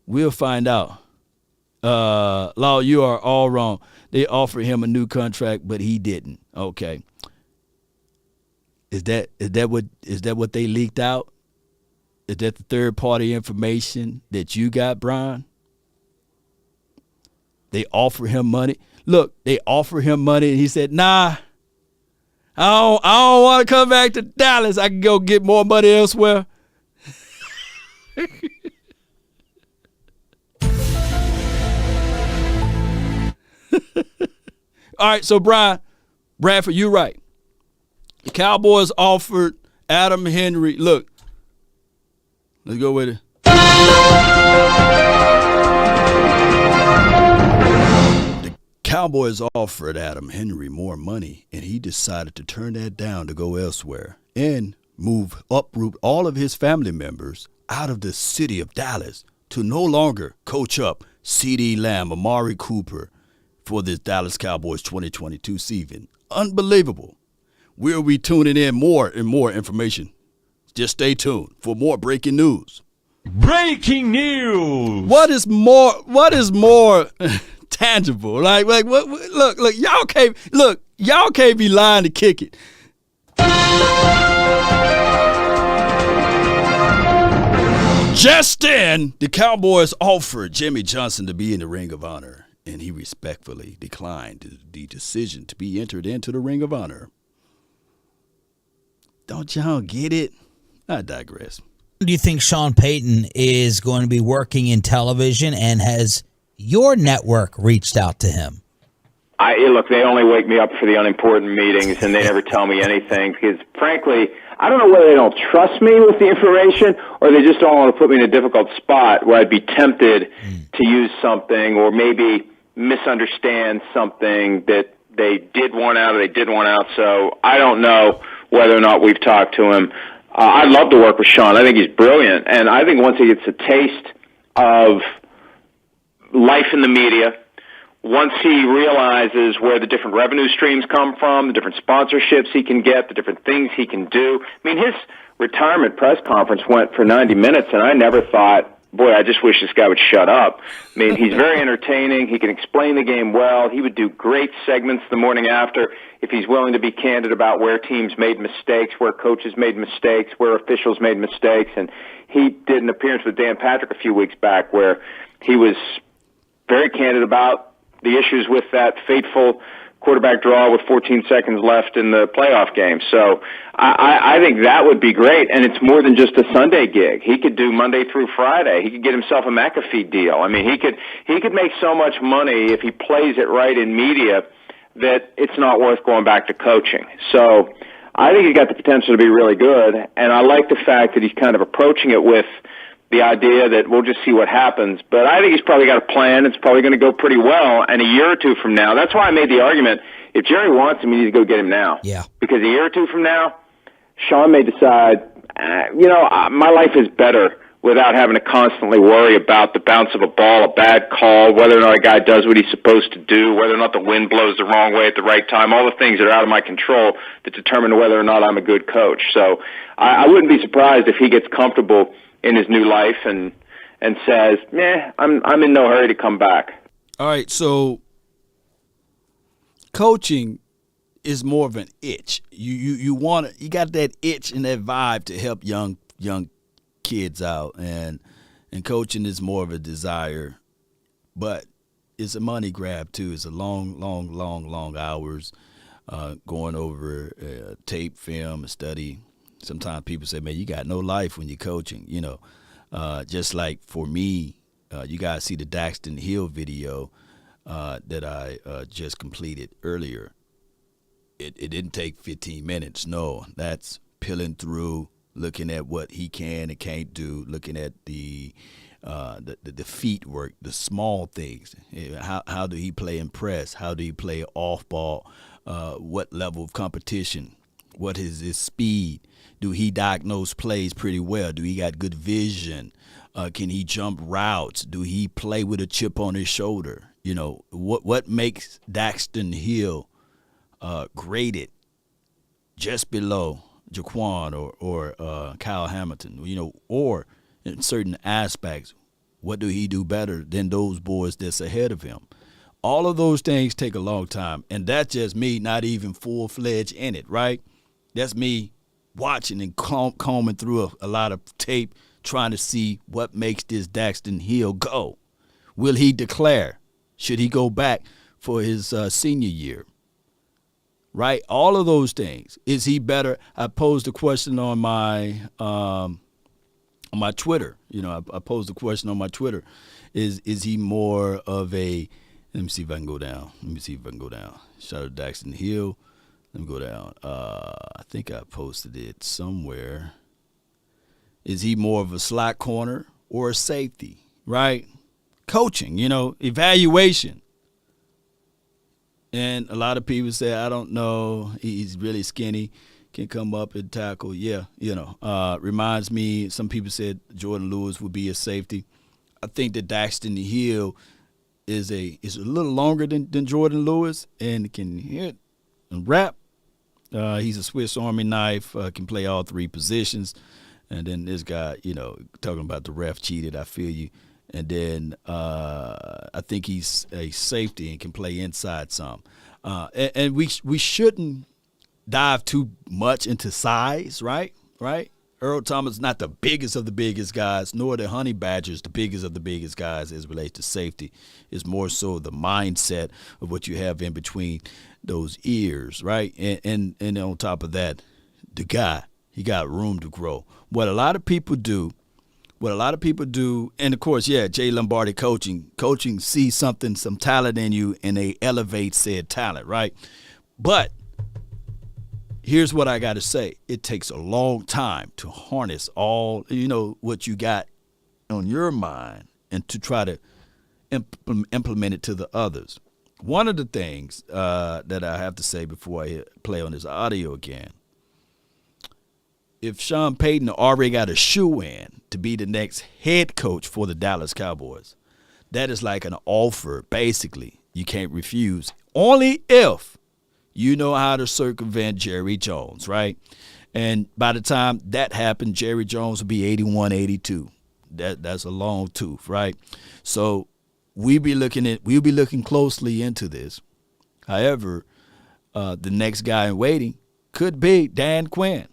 we'll find out. Law, you are all wrong. They offered him a new contract, but he didn't. Okay. Is that what they leaked out? Is that the third party information that you got, Brian? They offer him money. Look, they offer him money, and he said, nah, I don't want to come back to Dallas. I can go get more money elsewhere. All right, so Bradford, you're right. The Cowboys offered Adam Henry. Look, let's go with it. Cowboys offered Adam Henry more money, and he decided to turn that down to go elsewhere and uproot all of his family members out of the city of Dallas to no longer coach up CeeDee Lamb, Amari Cooper for this Dallas Cowboys 2022 season. Unbelievable. We'll be tuning in more and more information. Just stay tuned for more breaking news. Breaking news. What is more tangible? Like what look, y'all can't be lying to kick it. Just then, the Cowboys offered Jimmy Johnson to be in the Ring of Honor, and he respectfully declined the decision to be entered into the Ring of Honor. Don't y'all get it? I digress. do you think Sean Payton is going to be working in television, and has your network reached out to him? Look, they only wake me up for the unimportant meetings, and they never tell me anything because, frankly, I don't know whether they don't trust me with the information or they just don't want to put me in a difficult spot where I'd be tempted to use something or maybe misunderstand something that they did want out or they didn't want out. So I don't know whether or not we've talked to him. I'd love to work with Sean. I think he's brilliant, and I think once he gets a taste of life in the media, once he realizes where the different revenue streams come from, the different sponsorships he can get, the different things he can do. I mean, his retirement press conference went for 90 minutes, and I never thought, boy, I just wish this guy would shut up. I mean, he's very entertaining. He can explain the game well. He would do great segments the morning after if he's willing to be candid about where teams made mistakes, where coaches made mistakes, where officials made mistakes. And he did an appearance with Dan Patrick a few weeks back where he was very candid about the issues with that fateful quarterback draw with 14 seconds left in the playoff game. So I think that would be great, and it's more than just a Sunday gig. He could do Monday through Friday. He could get himself a McAfee deal. I mean, he could make so much money if he plays it right in media that it's not worth going back to coaching. So I think he's got the potential to be really good, and I like the fact that he's kind of approaching it with the idea that we'll just see what happens. But I think he's probably got a plan. It's probably going to go pretty well. And a year or two from now, that's why I made the argument, if Jerry wants him, he needs to go get him now. Yeah. Because a year or two from now, Sean may decide, my life is better without having to constantly worry about the bounce of a ball, a bad call, whether or not a guy does what he's supposed to do, whether or not the wind blows the wrong way at the right time, all the things that are out of my control that determine whether or not I'm a good coach. So I wouldn't be surprised if he gets comfortable in his new life and says, I'm in no hurry to come back. All right, so coaching is more of an itch. You got that itch and that vibe to help young kids out, and coaching is more of a desire, but it's a money grab too. It's a long hours going over tape, film, study. Sometimes people say, man, you got no life when you're coaching, just like for me, you guys see the Daxton Hill video that I just completed earlier. It didn't take 15 minutes. No, that's peeling through, looking at what he can and can't do, looking at the feet work, the small things. How do he play in press? How do he play off ball? What level of competition? What is his speed? Do he diagnose plays pretty well? Do he got good vision? Can he jump routes? Do he play with a chip on his shoulder? What makes Daxton Hill graded just below Jaquan or Kyle Hamilton? Or in certain aspects, what do he do better than those boys that's ahead of him? All of those things take a long time, and that's just me not even full-fledged in it, right? That's me watching and combing through a lot of tape, trying to see what makes this Daxton Hill go. Will he declare? Should he go back for his senior year? Right? All of those things. Is he better? I posed a question on my Twitter. I posed a question on my Twitter. Is he more of a? Let me see if I can go down. Shout out to Daxton Hill. Let me go down. I think I posted it somewhere. Is he more of a slot corner or a safety? Right? Coaching, evaluation. And a lot of people say, I don't know, he's really skinny, can come up and tackle. Yeah, reminds me, some people said Jordan Lewis would be a safety. I think that Daxton Hill is a little longer than Jordan Lewis and can hit and rap. He's a Swiss Army knife, can play all three positions. And then this guy, talking about the ref cheated, I feel you. And then I think he's a safety and can play inside some. And we shouldn't dive too much into size, right? Earl Thomas is not the biggest of the biggest guys, nor the Honey Badgers the biggest of the biggest guys as it relates to safety. It's more so the mindset of what you have in between those ears, right? And on top of that, the guy, he got room to grow. What a lot of people do, and of course, yeah, Jay Lombardi coaching sees something, some talent in you, and they elevate said talent, right? But here's what I got to say. It takes a long time to harness all, what you got on your mind and to try to implement it to the others. One of the things that I have to say before I play on this audio again, if Sean Payton already got a shoe in to be the next head coach for the Dallas Cowboys, that is like an offer, basically, you can't refuse, only if you know how to circumvent Jerry Jones, right? And by the time that happened, Jerry Jones will be 81, 82. That's a long tooth, right? So we'll be looking closely into this. However, the next guy in waiting could be Dan Quinn.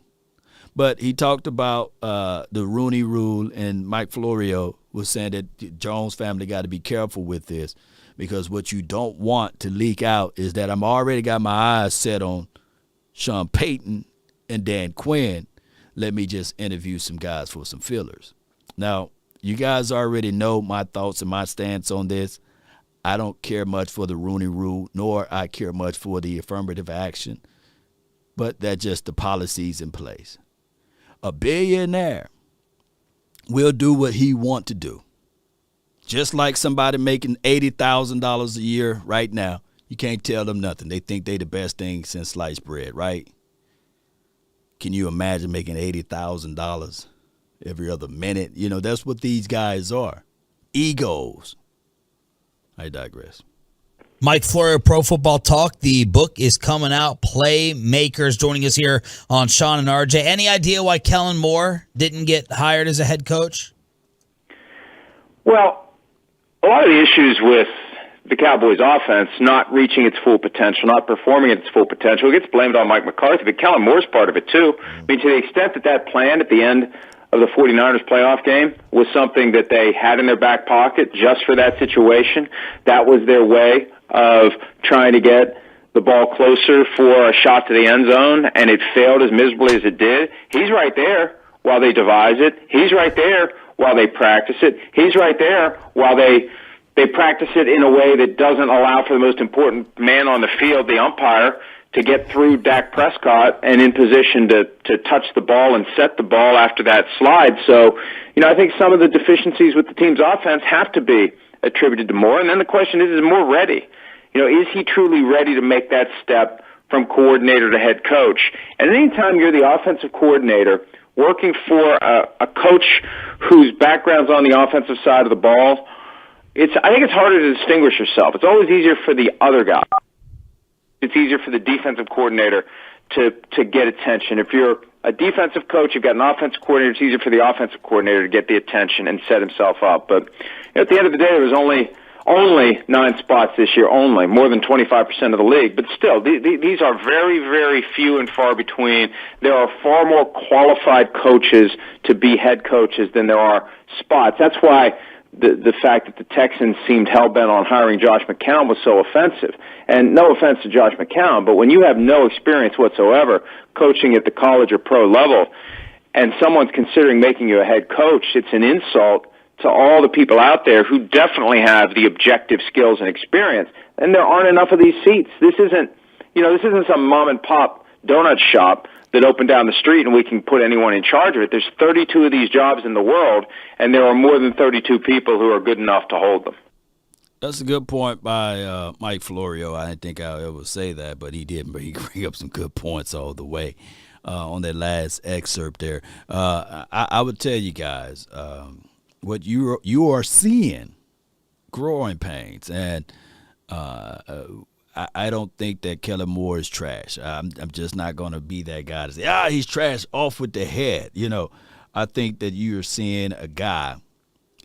But he talked about the Rooney Rule, and Mike Florio was saying that Jones family got to be careful with this, because what you don't want to leak out is that I'm already got my eyes set on Sean Payton and Dan Quinn. Let me just interview some guys for some fillers. Now, you guys already know my thoughts and my stance on this. I don't care much for the Rooney Rule, nor I care much for the affirmative action, but that's just the policies in place. A billionaire will do what he want to do. Just like somebody making $80,000 a year right now, you can't tell them nothing. They think they the best thing since sliced bread, right? Can you imagine making $80,000 every other minute? That's what these guys are. Egos. I digress. Mike Florio, Pro Football Talk. The book is coming out. Playmakers joining us here on Sean and RJ. Any idea why Kellen Moore didn't get hired as a head coach? Well, a lot of the issues with the Cowboys offense not reaching its full potential, not performing at its full potential, it gets blamed on Mike McCarthy, but Kellen Moore's part of it too. I mean, to the extent that plan at the end of the 49ers playoff game was something that they had in their back pocket just for that situation. That was their way of trying to get the ball closer for a shot to the end zone, and it failed as miserably as it did. He's right there while they devise it. He's right there while they practice it. He's right there while they practice it in a way that doesn't allow for the most important man on the field, the umpire, to get through Dak Prescott and in position to touch the ball and set the ball after that slide. So, I think some of the deficiencies with the team's offense have to be attributed to Moore. And then the question is Moore ready? Is he truly ready to make that step from coordinator to head coach? And anytime you're the offensive coordinator working for a coach whose background's on the offensive side of the ball, I think it's harder to distinguish yourself. It's always easier for the other guy. It's easier for the defensive coordinator to get attention. If you're a defensive coach, you've got an offensive coordinator, it's easier for the offensive coordinator to get the attention and set himself up. But at the end of the day, there was only 9 spots this year, more than 25% of the league. But still, these are very, very few and far between. There are far more qualified coaches to be head coaches than there are spots. That's why the fact that the Texans seemed hell-bent on hiring Josh McCown was so offensive. And no offense to Josh McCown, but when you have no experience whatsoever coaching at the college or pro level, and someone's considering making you a head coach, it's an insult to all the people out there who definitely have the objective skills and experience. And there aren't enough of these seats. This isn't some mom and pop donut shop that opened down the street and we can put anyone in charge of it. There's 32 of these jobs in the world, and there are more than 32 people who are good enough to hold them. That's a good point by Mike Florio. I didn't think I would say that, but he did. He bring up some good points all the way on that last excerpt there. I would tell you guys what you are seeing, growing pains, and I don't think that Kellen Moore is trash. I'm just not going to be that guy to say, he's trash, off with the head. I think that you're seeing a guy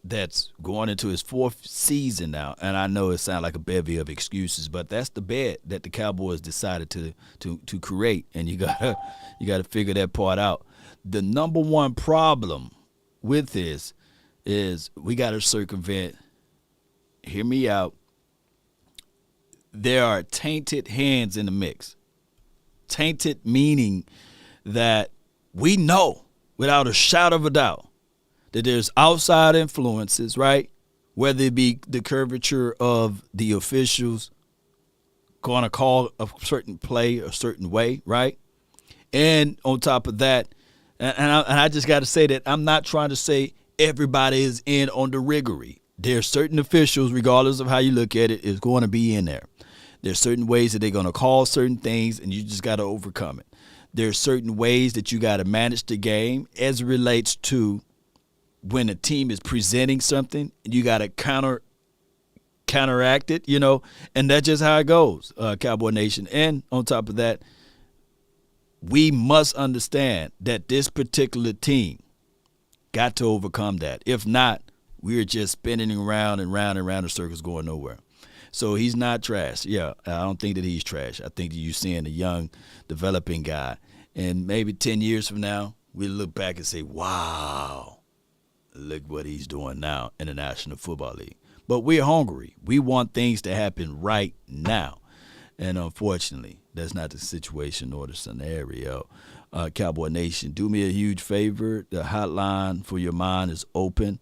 that's going into his 4th season now, and I know it sounds like a bevy of excuses, but that's the bed that the Cowboys decided to create, and you gotta figure that part out. The number one problem with this is we got to circumvent. Hear me out. There are tainted hands in the mix. Tainted meaning that we know without a shadow of a doubt, that there's outside influences, right? Whether it be the curvature of the officials going to call a certain play a certain way, right? And on top of that, I just got to say that I'm not trying to say everybody is in on the riggery. There's certain officials, regardless of how you look at it, is going to be in there. There's certain ways that they're going to call certain things, and you just got to overcome it. There's certain ways that you got to manage the game as it relates to when a team is presenting something, and you got to counteract it, and that's just how it goes, Cowboy Nation. And on top of that, we must understand that this particular team got to overcome that. If not, we're just spinning around and round and round in circles going nowhere. So he's not trash. Yeah, I don't think that he's trash. I think that you're seeing a young, developing guy. And maybe 10 years from now, we'll look back and say, wow, look what he's doing now in the National Football League. But we're hungry. We want things to happen right now. And unfortunately, that's not the situation or the scenario. Cowboy Nation, do me a huge favor. The hotline for your mind is open.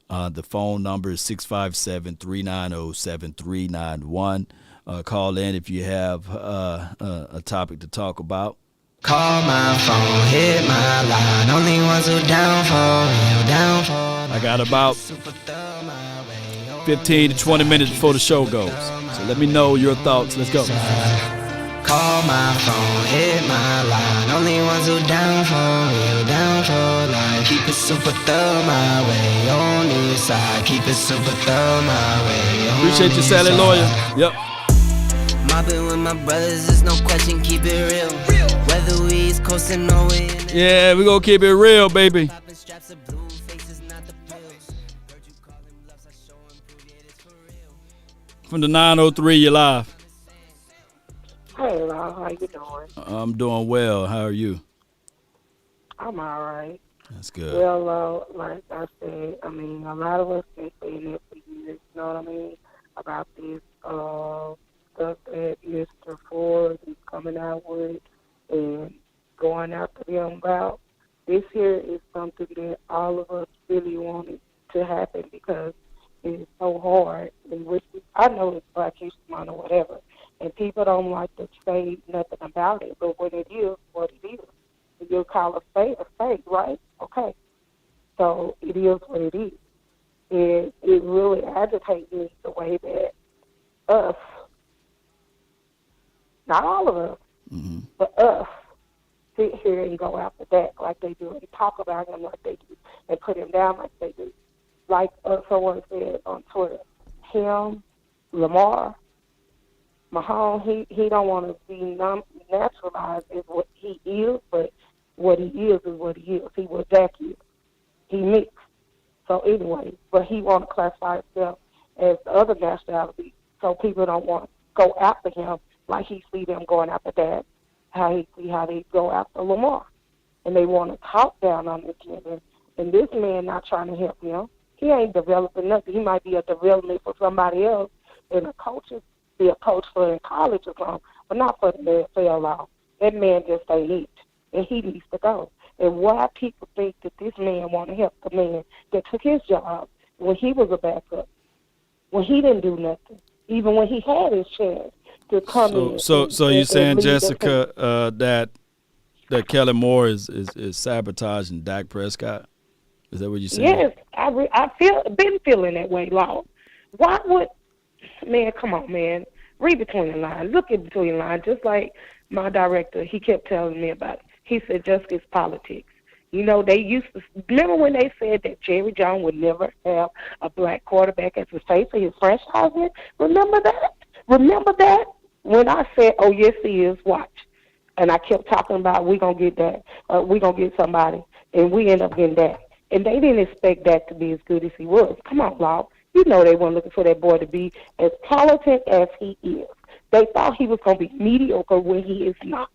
The phone number is 657-390-7391. Call in if you have a topic to talk about. Call my phone, hit my line. Only ones who down for real, down for. I got about 15 to 20 minutes before the show goes. So let me know your thoughts. Let's go. Call my phone, hit my line. Only ones who down for real, down for life. Keep it super thug my way on this side. Keep it super thug my way on Appreciate you, Sally Lawyer. Yep. Mobbing with my brothers, there's no question, keep it real. Whether we East Coast or Norway. Yeah, we gonna keep it real, baby. From the 903, you're live. Hey, Rob, how you doing? I'm doing well. How are you? I'm all right. That's good. Well, like I said, a lot of us been saying it for years, you know what I mean, about this stuff that Mr. Ford is coming out with and going after them about. This here is something that all of us really wanted to happen because it is so hard. And I know it's Black History Month or whatever, and people don't like to say nothing about it, but when it is, what it is. You'll call a spade, right? Okay. So it is what it is. And it really agitates me the way that us, not all of us, but us, sit here and go after Dak like they do and talk about him like they do and put him down like they do. Like someone said on Twitter, him, Lamar, Mahomes, he don't want to be naturalized as what he is, but what he is what he is. He was Dak is. He mixed. So anyway, but he want to classify himself as the other nationality, so people don't want to go after him like he see them going after Dak, how they go after Lamar. And they want to talk down on this kid. And this man not trying to help him. He ain't developing nothing. He might be a development for somebody else, and a coach be a coach for in college or something, but not for the NFL law. That man just ain't it, and he needs to go. And why people think that this man want to help the man that took his job when he was a backup, when he didn't do nothing, even when he had his chance to come in. So you're saying, Jessica, that Kellen Moore is sabotaging Dak Prescott? Is that what you're saying? Yes, I been feeling that way, Law. Why would, man, come on, man. Read between the lines. Look in between the lines. Just like my director, he kept telling me about it. He said, just it's politics. You know, they used to, remember when they said that Jerry Jones would never have a black quarterback as the face of his franchise? Remember that? Remember that? When I said, oh, yes, he is, watch. And I kept talking about, we're going to get that, we're going to get somebody, and we end up getting that. And they didn't expect that to be as good as he was. Come on, Law. You know they weren't looking for that boy to be as talented as he is. They thought he was going to be mediocre when he is not.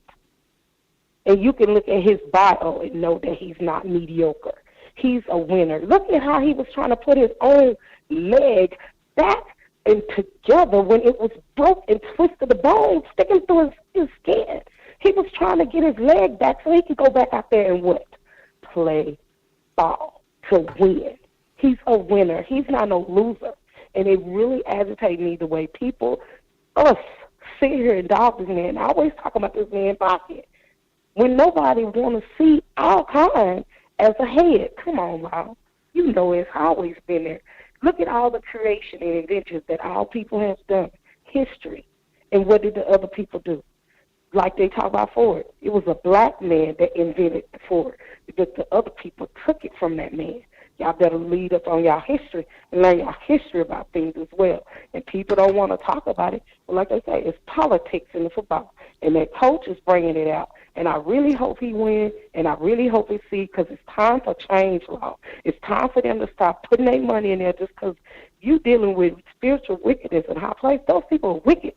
And you can look at his bio and know that he's not mediocre. He's a winner. Look at how he was trying to put his own leg back and together when it was broke and twisted the bone, sticking through his skin. He was trying to get his leg back so he could go back out there and what? play ball to win. He's a winner. He's not no loser. And it really agitates me the way people, us, sit here and dog this man. I always talk about this man pocket. When nobody want to see our kind as a head. Come on, Ron. You know it's always been there. Look at all the creation and inventions that our people have done. History. And what did the other people do? Like they talk about Ford. It was a black man that invented Ford. But the other people took it from that man. Y'all better lead up on y'all history and learn y'all history about things as well. And people don't want to talk about it. But like I say, it's politics in the football. And that coach is bringing it out. And I really hope he wins, and I really hope he sees, because it's time for change, Law. It's time for them to stop putting their money in there just because you dealing with spiritual wickedness in high place. Those people are wicked.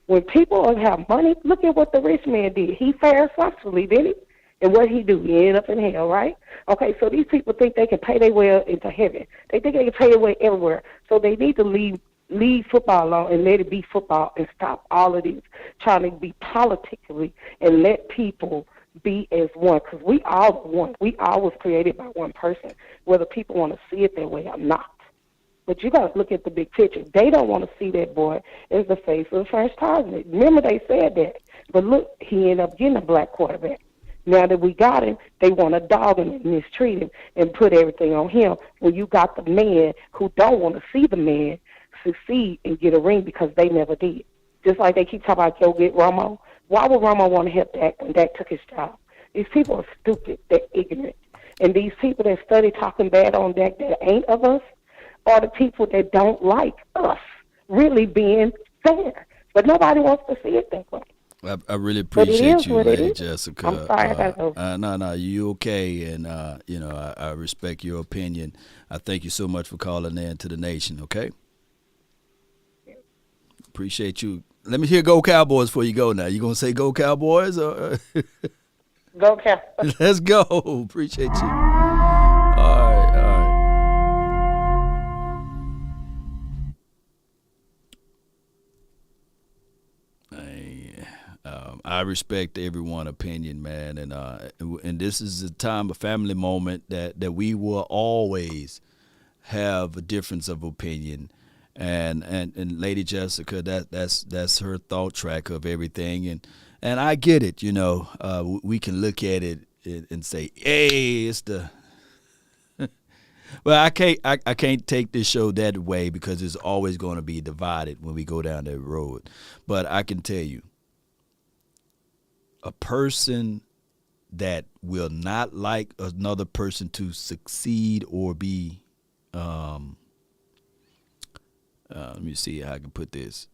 When people have money, look at what the rich man did. He fared successfully, didn't he? And what he do? He ended up in hell, right? Okay, so these people think they can pay their way into heaven. They think they can pay their way everywhere. So they need to leave football alone and let it be football and stop all of this trying to be politically and let people be as one, because we all one. We all was created by one person, whether people want to see it that way or not. But you got to look at the big picture. They don't want to see that boy as the face of the franchise. Remember they said that. But look, he ended up getting a black quarterback. Now that we got him, they want to dog him and mistreat him and put everything on him. When you got the man who don't want to see the man succeed and get a ring because they never did. Just like they keep talking about, go get Romo. Why would Romo want to help Dak when Dak took his job? These people are stupid. They're ignorant. And these people that study talking bad on Dak that ain't of us are the people that don't like us really being fair. But nobody wants to see it that way. I really appreciate you, Lady Jessica. I'm sorry, I gotta go. No, you okay, and I respect your opinion. I thank you so much for calling in to the nation. Okay, appreciate you. Let me hear "Go Cowboys" before you go. Now, you gonna say "Go Cowboys" or Go Cowboys? Let's go. Appreciate you. All right. I respect everyone's opinion, man, and this is a time, a family moment that we will always have a difference of opinion, and Lady Jessica, that's her thought track of everything, and I get it, we can look at it and say, hey, it's the. Well, I can't take this show that way because it's always going to be divided when we go down that road, but I can tell you. A person that will not like another person to succeed or be, let me see how I can put this,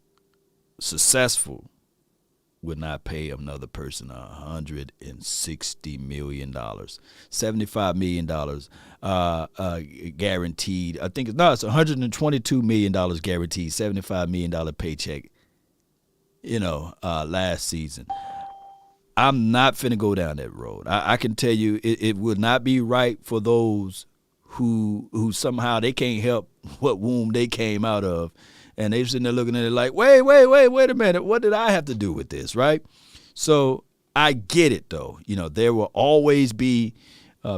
successful, would not pay another person $160 million, $75 million guaranteed. I think it's $122 million guaranteed, $75 million paycheck, last season. I'm not finna go down that road. I can tell you it would not be right for those who somehow they can't help what womb they came out of, and they're sitting there looking at it like, wait a minute, what did I have to do with this, right? So I get it, though. There will always be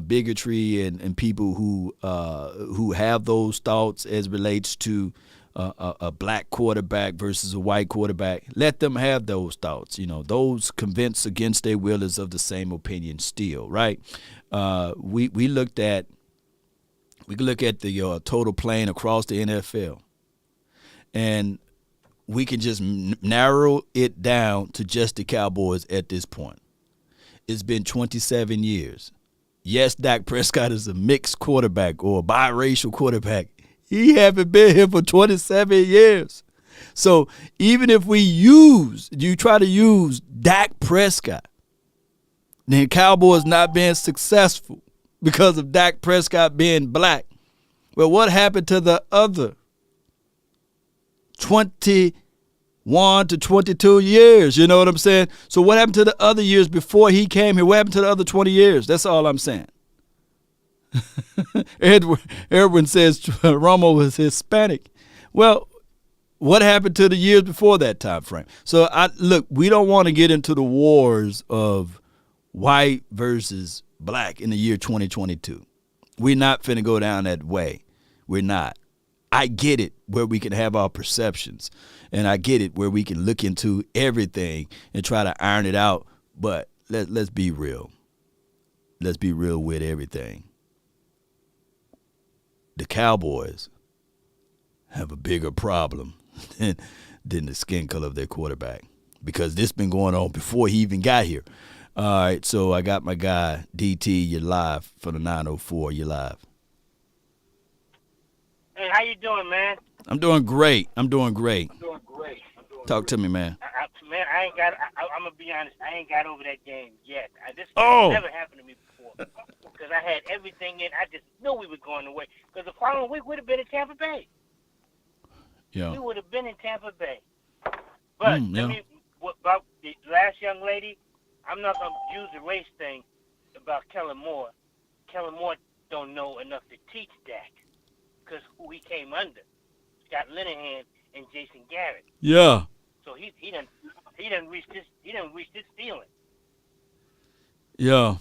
bigotry and people who have those thoughts as relates to a black quarterback versus a white quarterback. Let them have those thoughts. Those convinced against their will is of the same opinion still, right? We could look at the total plane across the NFL, and we can just narrow it down to just the Cowboys at this point. It's been 27 years. Yes, Dak Prescott is a mixed quarterback or a biracial quarterback. He haven't been here for 27 years. So even if you try to use Dak Prescott, then Cowboys not being successful because of Dak Prescott being black. Well, what happened to the other 21 to 22 years? You know what I'm saying? So what happened to the other years before he came here? What happened to the other 20 years? That's all I'm saying. Edwin says Romo was Hispanic. Well, what happened to the years before that time frame? So we don't want to get into the wars of white versus black in the year 2022. We're not finna go down that way. We're not. I get it where we can have our perceptions, and I get it where we can look into everything and try to iron it out, but let's be real. Let's be real with everything. The Cowboys have a bigger problem than the skin color of their quarterback, because this been going on before he even got here. All right, so I got my guy, DT, you're live for the 904. You're live. Hey, how you doing, man? I'm doing great. Talk to me, man. Man, I ain't got. I'm gonna be honest. I ain't got over that game yet. This never happened to me before, because I had everything in. I just knew we were going away. Because the following week we'd have been in Tampa Bay. Yeah. We would have been in Tampa Bay. But about the last young lady, I'm not gonna use the race thing about Kellen Moore. Kellen Moore don't know enough to teach Dak, because who he came under, Scott Linehan and Jason Garrett. Yeah. So he didn't reach this ceiling. Yeah.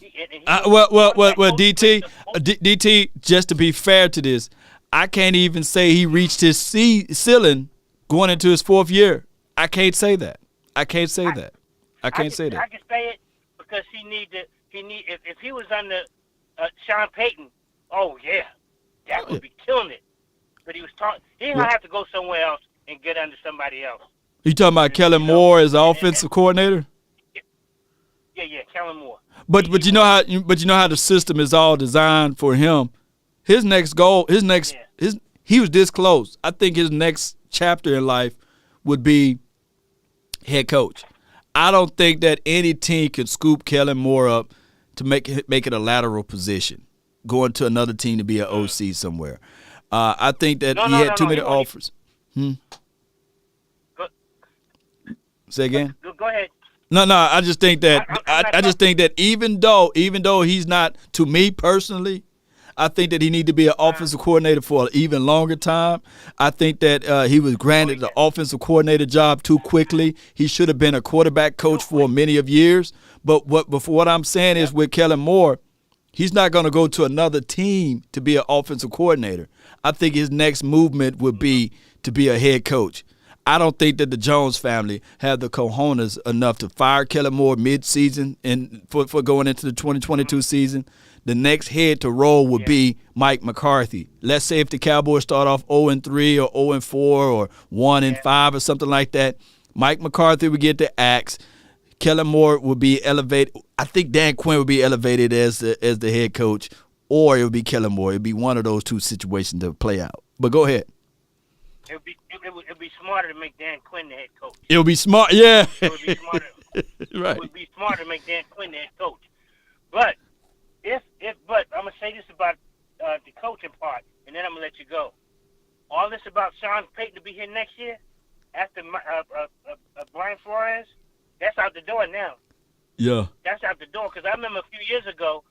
Well, DT, just to be fair to this, I can't even say he reached his ceiling going into his fourth year. I can't say that. I can say that. I can say it because if he was under Sean Payton, oh yeah, that would be killing it. But he was he's gonna have to go somewhere else and get under somebody else. You talking about Kellen Moore as offensive coordinator? Yeah, Kellen Moore. But you know how the system is all designed for him. His next goal, he was this close. I think his next chapter in life would be head coach. I don't think that any team could scoop Kellen Moore up to make it a lateral position, going to another team to be an OC somewhere. I think that he had too many offers. Say again? Go ahead. No. I just think that I just think that even though he's not, to me personally, I think that he need to be an offensive coordinator for an even longer time. I think that he was granted the offensive coordinator job too quickly. He should have been a quarterback coach for many of years. But what I'm saying is, with Kellen Moore, he's not going to go to another team to be an offensive coordinator. I think his next movement would be to be a head coach. I don't think that the Jones family have the cojones enough to fire Kellen Moore mid-season and for going into the 2022 season. The next head to roll would be Mike McCarthy. Let's say if the Cowboys start off 0-3 or 0-4 or 1-5 or something like that, Mike McCarthy would get the axe. Kellen Moore would be elevated. I think Dan Quinn would be elevated as the head coach, or it would be Kellen Moore. It would be one of those two situations to play out. But go ahead. It would be smarter to make Dan Quinn the head coach. It would be smart, yeah. It would be smarter. Right. It would be smarter to make Dan Quinn the head coach. But but I'm gonna say this about the coaching part, and then I'm gonna let you go. All this about Sean Payton to be here next year after Brian Flores, that's out the door now. Yeah. That's out the door, because I remember a few years ago,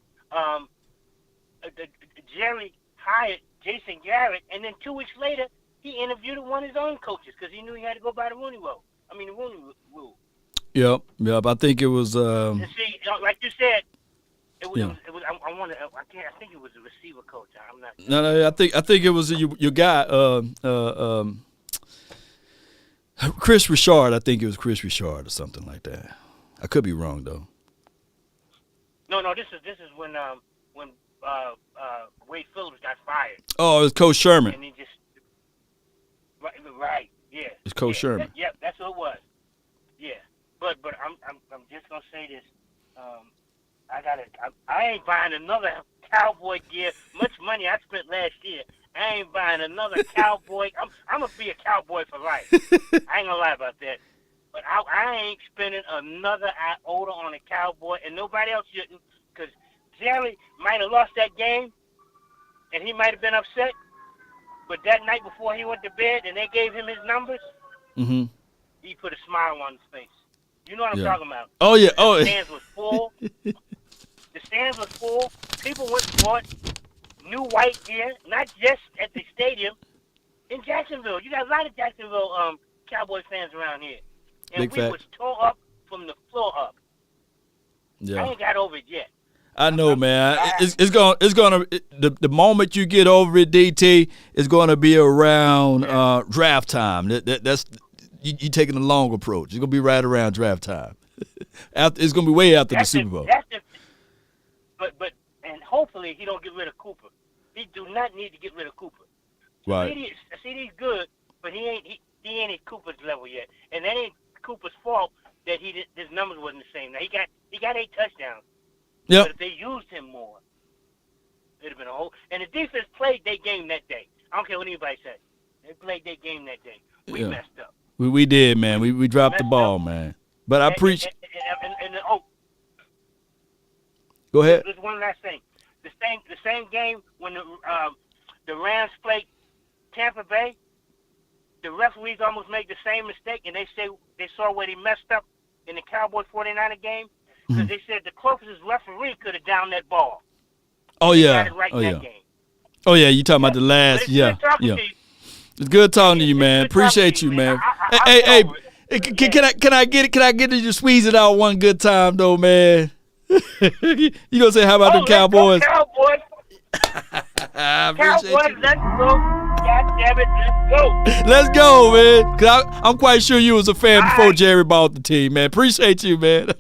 Jerry hired Jason Garrett, and then 2 weeks later, he interviewed one of his own coaches because he knew he had to go by the Rooney Rule. The Rooney Rule. Yep. I think it was. And see, like you said, it was. I think it was a receiver coach. I'm not sure. No. I think it was your guy, Chris Richard. I think it was Chris Richard or something like that. I could be wrong though. No. This is when Wade Phillips got fired. Oh, it was Coach Sherman. And he just. Right. Yeah. It's Coach Sherman. Yep. That's what it was. Yeah. But I'm just gonna say this. I ain't buying another Cowboy gear. Much money I spent last year. I ain't buying another Cowboy. I'm gonna be a Cowboy for life. I ain't gonna lie about that. But I ain't spending another iota on a Cowboy, and nobody else shouldn't, because Jerry might have lost that game, and he might have been upset. But that night before he went to bed, and they gave him his numbers, he put a smile on his face. You know what I'm talking about? Oh yeah. The stands was full. The stands was full. People went and bought new white gear, not just at the stadium. In Jacksonville, you got a lot of Jacksonville Cowboy fans around here, and Big we fact. was tore up from the floor up. Yeah. I ain't got over it yet. I know, man. It's gonna the moment you get over it, DT, it's gonna be around draft time. That's you taking the long approach. It's gonna be right around draft time. It's gonna be way after the Super Bowl. But hopefully he don't get rid of Cooper. He do not need to get rid of Cooper. Right. CD's good, but he ain't at Cooper's level yet, and that ain't Cooper's fault that his numbers wasn't the same. Now he got 8 touchdowns. Yep. But if they used him more, it'd have been a whole. And the defense played their game that day. I don't care what anybody says. They played their game that day. We messed up. We did, man. We dropped the ball, man. But I appreciate. Go ahead. There's one last thing. The same game when the Rams played Tampa Bay, the referees almost made the same mistake, and they saw where they messed up in the Cowboys 49er game. Because they said the closest referee could have downed that ball. Oh yeah. Game. Oh yeah. You talking about the last? Yeah. It's good talking to you, man. Appreciate you, man. Hey. Can I get you to squeeze it out one good time though, man? You gonna say how about the Cowboys? Cowboys, let's go. God damn it, let's go. Let's go, man. Cause I'm quite sure you was a fan before Jerry bought the team, man. Appreciate you, man.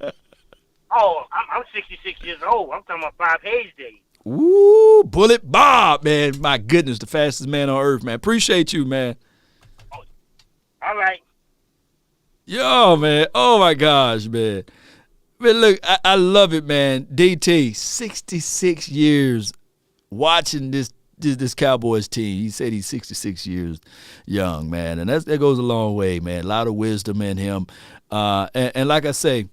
Oh, I'm 66 years old. I'm talking about Bob Hayes days. Ooh, Bullet Bob, man. My goodness, the fastest man on earth, man. Appreciate you, man. Oh, all right. Yo, man. Oh, my gosh, man. Man, look, I love it, man. DT, 66 years watching this Cowboys team. He said he's 66 years young, man. And that goes a long way, man. A lot of wisdom in him. And like I say,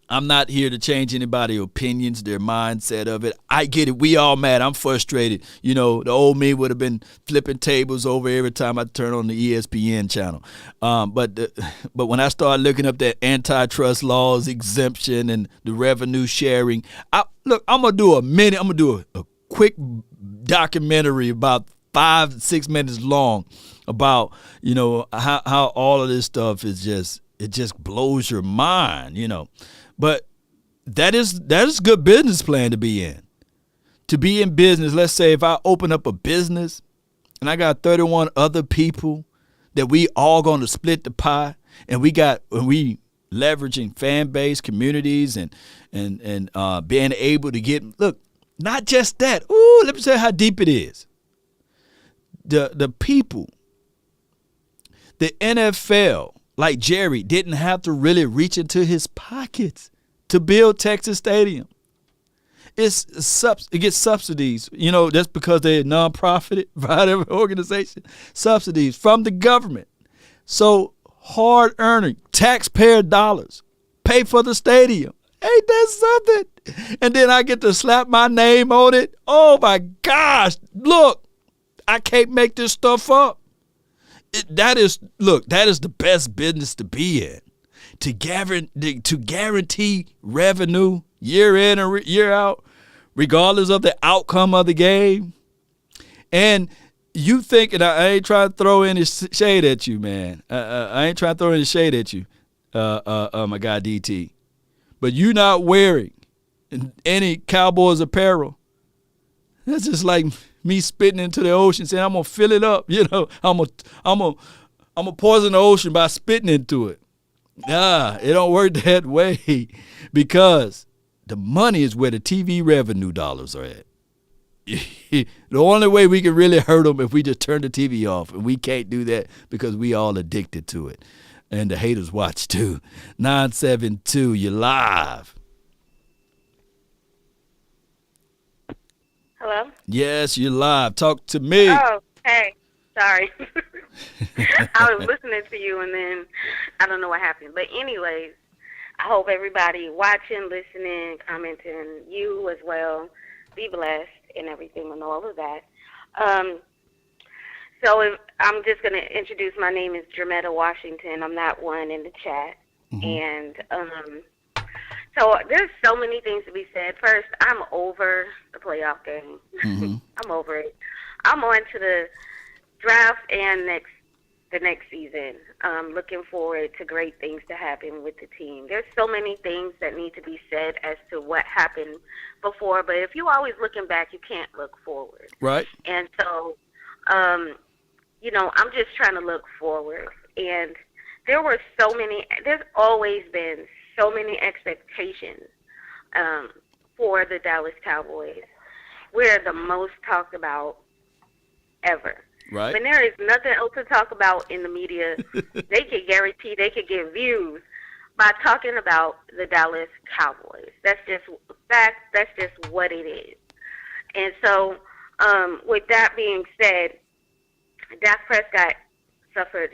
I'm not here to change anybody's opinions, their mindset of it. I get it. We all mad. I'm frustrated. You know, the old me would have been flipping tables over every time I turn on the ESPN channel. But when I started looking up that antitrust laws exemption and the revenue sharing, I'm gonna do a quick documentary about 5-6 minutes long about, you know, how all of this stuff is it just blows your mind, you know. But that is a good business plan to be in. To be in business, let's say if I open up a business and I got 31 other people that we all going to split the pie, and we leveraging fan base, communities, and being able to get, look, not just that. Ooh, let me tell you how deep it is. The people, the NFL, like Jerry, didn't have to really reach into his pockets to build Texas Stadium. It gets subsidies, you know, that's because they're a non-profit private organization. Subsidies from the government. So hard-earning taxpayer dollars pay for the stadium. Ain't that something? And then I get to slap my name on it. Oh, my gosh. Look, I can't make this stuff up. That is the best business to be in. To guarantee revenue year in and year out, regardless of the outcome of the game. And you think, and I ain't trying to throw any shade at you, man. I ain't trying to throw any shade at you, my guy DT. But you not wearing any Cowboys apparel. That's just like me spitting into the ocean saying I'm gonna fill it up, you know. I'm gonna poison the ocean by spitting into it. It don't work that way, because the money is where the TV revenue dollars are at. The only way we can really hurt them if we just turn the TV off, and we can't do that because we all addicted to it, and the haters watch too. 972, you live. Hello? Yes, you're live. Talk to me. Oh, hey. Sorry. I was listening to you, and then I don't know what happened. But anyways, I hope everybody watching, listening, commenting, you as well, be blessed and everything and all of that. I'm just going to introduce, my name is Jermetta Washington. I'm not one in the chat. Mm-hmm. And so there's so many things to be said. First, I'm over the playoff game. Mm-hmm. I'm over it. I'm on to the draft and the next season. Looking forward to great things to happen with the team. There's so many things that need to be said as to what happened before, but if you're always looking back, you can't look forward. Right. And so, I'm just trying to look forward. And there's always been so many expectations for the Dallas Cowboys. We're the most talked about ever. Right. When there is nothing else to talk about in the media, they could guarantee they could get views by talking about the Dallas Cowboys. That's just fact. That's just what it is. And so, with that being said, Dak Prescott suffered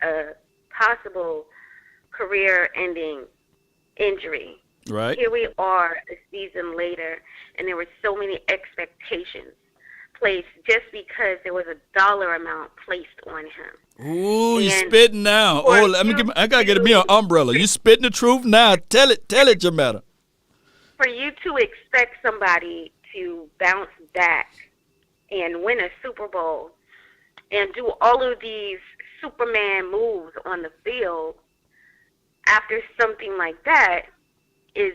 a possible career-ending injury. Right. Here we are a season later, and there were so many expectations placed just because there was a dollar amount placed on him. Ooh, you spitting now. Oh, I gotta get me an umbrella. You spitting the truth now. Tell it, Jametta. For you to expect somebody to bounce back and win a Super Bowl and do all of these Superman moves on the field after something like that is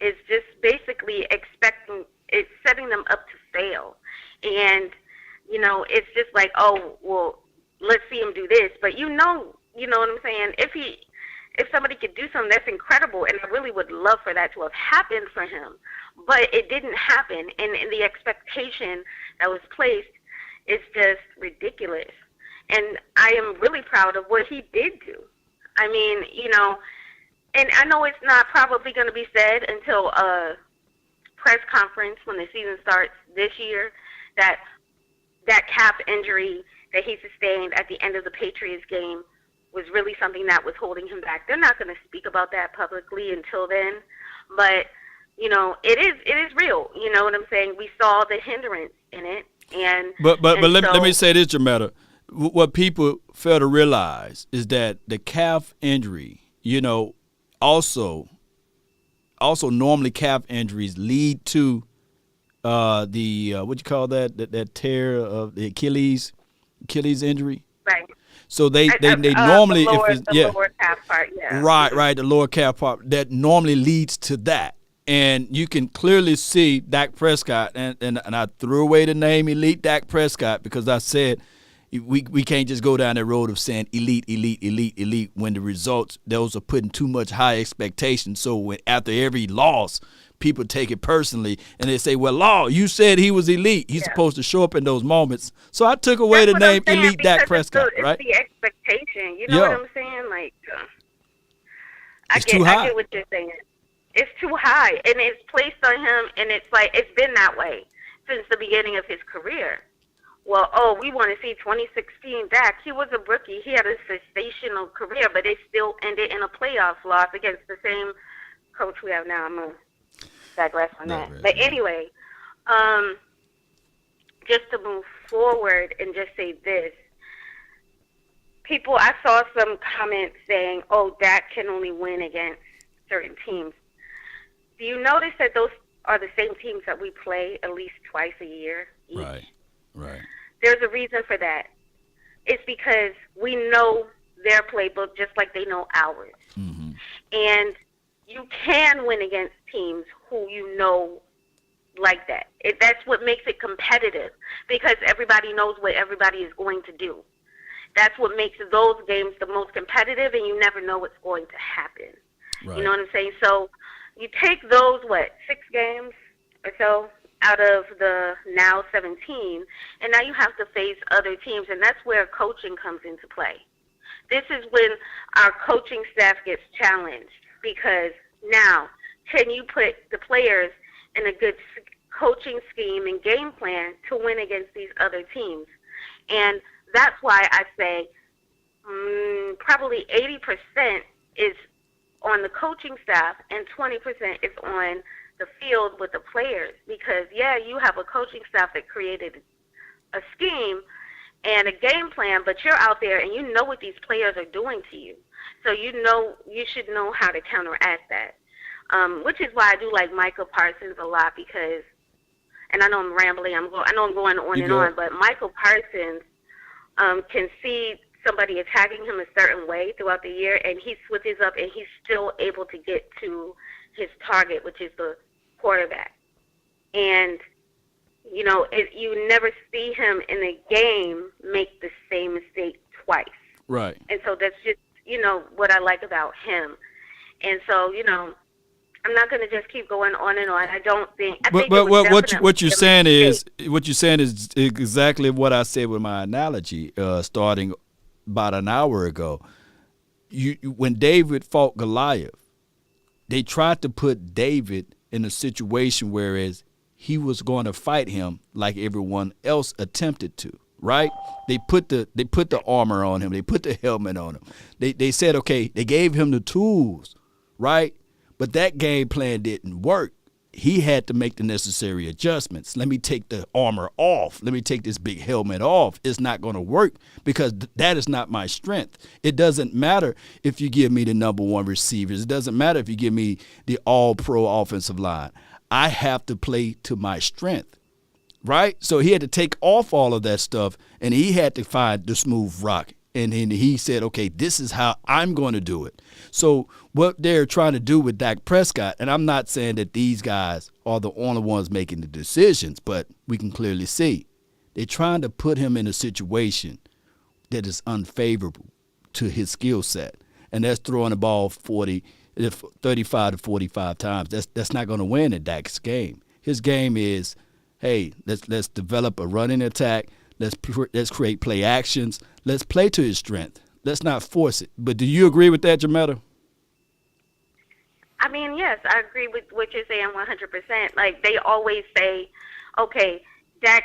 just basically it's setting them up to fail. And, it's just like, oh, well, let's see him do this. But you know what I'm saying? If somebody could do something that's incredible, and I really would love for that to have happened for him, but it didn't happen. And the expectation that was placed is just ridiculous. And I am really proud of what he did do. I mean, and I know it's not probably going to be said until a press conference when the season starts this year that calf injury that he sustained at the end of the Patriots game was really something that was holding him back. They're not going to speak about that publicly until then, but it is real. You know what I'm saying? We saw the hindrance in it, and let me say this, Jametta. What people fail to realize is that the calf injury, also normally calf injuries lead to what you call that tear of the Achilles injury. Right. So they normally the lower calf part, yeah. Right, the lower calf part that normally leads to that. And you can clearly see Dak Prescott, and I threw away the name Elite Dak Prescott because I said we can't just go down that road of saying elite when the results, those are putting too much high expectations. So after every loss, people take it personally and they say, well, Law, you said he was elite. He's supposed to show up in those moments. So I took away the name Elite Dak Prescott, right? It's the expectation. You know what I'm saying? Like, I get what you're saying. It's too high, and it's placed on him, and it's like it's been that way since the beginning of his career. Well, we want to see 2016 Dak. He was a rookie. He had a sensational career, but it still ended in a playoff loss against the same coach we have now. I'm going to digress on that. But anyway, just to move forward and just say this. I saw some comments saying, Dak can only win against certain teams. Do you notice that those are the same teams that we play at least twice a year each? Right. There's a reason for that. It's because we know their playbook just like they know ours. Mm-hmm. And you can win against teams who you know like that. That's what makes it competitive, because everybody knows what everybody is going to do. That's what makes those games the most competitive, and you never know what's going to happen. Right. You know what I'm saying? So you take those, 6 games or so out of the now 17, and now you have to face other teams, and that's where coaching comes into play. This is when our coaching staff gets challenged, because now can you put the players in a good coaching scheme and game plan to win against these other teams? And that's why I say probably 80% is on the coaching staff and 20% is on the field with the players, because you have a coaching staff that created a scheme and a game plan, but you're out there and you know what these players are doing to you, so you should know how to counteract that. Which is why I do like Michael Parsons a lot, because, and I know I'm rambling, I know I'm going on and on, but Michael Parsons can see somebody attacking him a certain way throughout the year, and he switches up and he's still able to get to his target, which is the quarterback. And, you know, you never see him in a game make the same mistake twice. Right. And so that's just, you know, what I like about him. And so, you know, I'm not going to just keep going on and on. I don't think. But what you're saying is exactly what I said with my analogy, starting about an hour ago. When David fought Goliath, they tried to put David in a situation whereas he was going to fight him like everyone else attempted to. Right? They put the armor on him. They put the helmet on him. They said, okay, they gave him the tools, right? But that game plan didn't work. He had to make the necessary adjustments. Let me take the armor off. Let me take this big helmet off. It's not going to work because that is not my strength. It doesn't matter if you give me the number one receivers. It doesn't matter if you give me the all-pro offensive line. I have to play to my strength. Right? So he had to take off all of that stuff, and he had to find the smooth rock. And then he said, okay, this is how I'm going to do it. So what they're trying to do with Dak Prescott, and I'm not saying that these guys are the only ones making the decisions, but we can clearly see they're trying to put him in a situation that is unfavorable to his skill set. And that's throwing the ball 35 to 45 times. That's not going to win in Dak's game. His game is, hey, let's develop a running attack. Let's create play actions. Let's play to his strength. Let's not force it. But do you agree with that, Jametta? I mean, yes, I agree with what you're saying 100%. Like, they always say, okay, Dak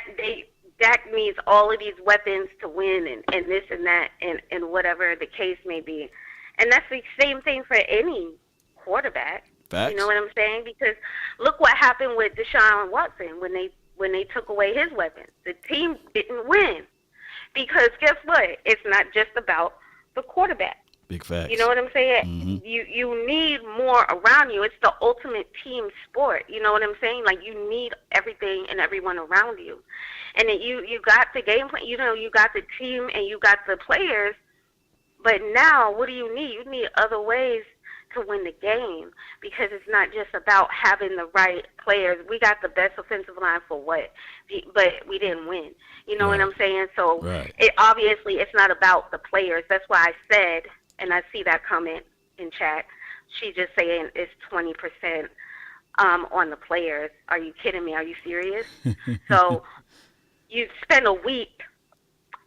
needs all of these weapons to win and this and that and whatever the case may be. And that's the same thing for any quarterback. Facts. You know what I'm saying? Because look what happened with Deshaun Watson when they took away his weapons. The team didn't win. Because guess what? It's not just about the quarterback. Big facts. You know what I'm saying? Mm-hmm. You need more around you. It's the ultimate team sport. You know what I'm saying? Like, you need everything and everyone around you. And then you got the game plan. You know, you got the team and you got the players. But now, what do you need? You need other ways to win the game, because it's not just about having the right players. We got the best offensive line for what? But we didn't win. You know what I'm saying? So obviously it's not about the players. That's why I said, and I see that comment in chat, she's just saying it's 20% on the players. Are you kidding me? Are you serious? So you spend a week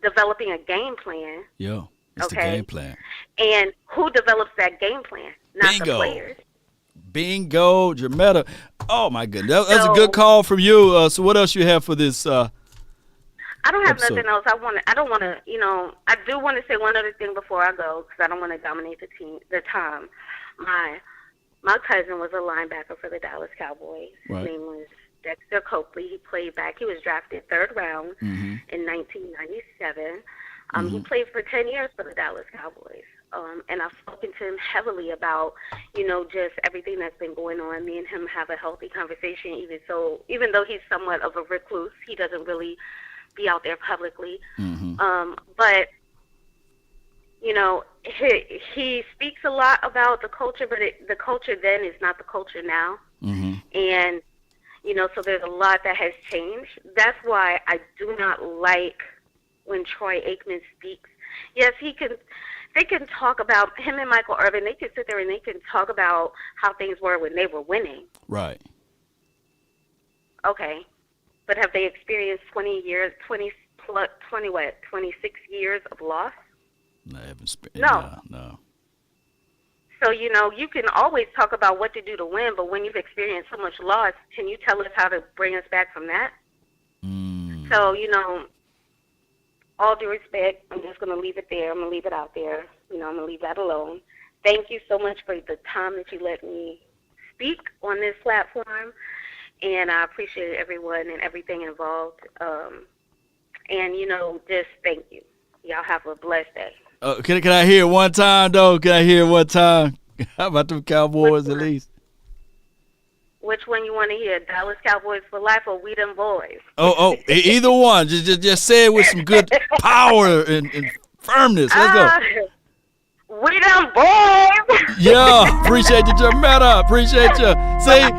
developing a game plan. Yeah. It's the game plan. And who develops that game plan? Not the players. Bingo, Jametta. Oh, my goodness. That's a good call from you. So what else you have for this I don't have episode? nothing else. I don't want to, you know, I do want to say one other thing before I go, because I don't want to dominate the time. My cousin was a linebacker for the Dallas Cowboys. His name was Dexter Copley. He played back. He was drafted third round in 1997. He played for 10 years for the Dallas Cowboys. And I've spoken to him heavily about, you know, just everything that's been going on. Me and him have a healthy conversation, even though he's somewhat of a recluse. He doesn't really be out there publicly. But, you know, he speaks a lot about the culture, but the culture then is not the culture now. And, you know, so there's a lot that has changed. That's why I do not like when Troy Aikman speaks. Yes, they can talk about him and Michael Irvin. They can sit there and they can talk about how things were when they were winning. Right. Okay. But have they experienced 26 years of loss? No, I haven't no. So, you know, you can always talk about what to do to win, but when you've experienced so much loss, can you tell us how to bring us back from that? So, you know, all due respect, I'm just going to leave it there. I'm going to leave it out there. You know, I'm going to leave that alone. Thank you so much for the time that you let me speak on this platform, and I appreciate everyone and everything involved. And, you know, just thank you. Y'all have a blessed day. Can I hear it one time, though? Can I hear it one time? How about them Cowboys at least? Which one you want to hear? Dallas Cowboys for life or We Them Boys? Either one. Just say it with some good power and Firmness. Let's go. We done boys. Yeah, appreciate you, Jametta. Appreciate you. See,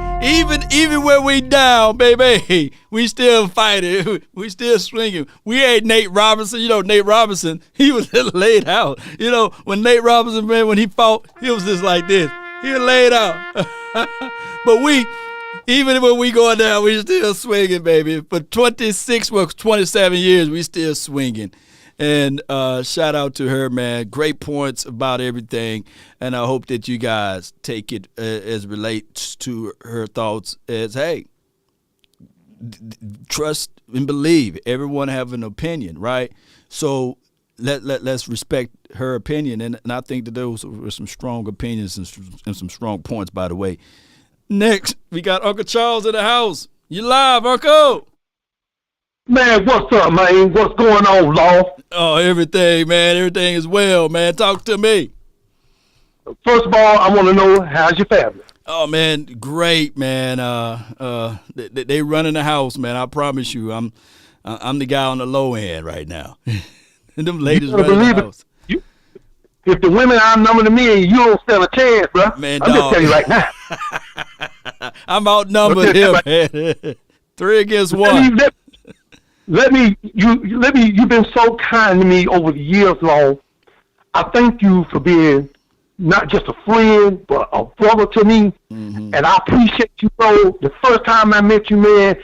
even when we down, baby, we still fighting. We still swinging. We ain't Nate Robinson. You know, Nate Robinson, he was laid out. You know, when Nate Robinson, man, when he fought, he was just like this. He was laid out. But even when we going down, we still swinging, baby. For 27 years, we still swinging. And shout out to her, man. Great points about everything. And I hope that you guys take it as relates to her thoughts as, hey, trust and believe. Everyone have an opinion, right? So let's respect her opinion. And I think that those were some strong opinions and some strong points, by the way. Next, we got Uncle Charles in the house. You live, Uncle. Man, what's up, man? What's going on, Law? Oh, everything, man. Everything is well, man. Talk to me. First of all, I want to know, how's your family? Oh, man, great, man. They running the house, man. I promise you, I'm the guy on the low end right now. And them ladies running the house. If the women outnumber the men, you don't stand a chance, bro. Man, I'm just telling you right now. I'm outnumbered here, man. 3 against 1. You've been so kind to me over the years, Law. I thank you for being not just a friend, but a brother to me. Mm-hmm. And I appreciate you, bro. The first time I met you, man,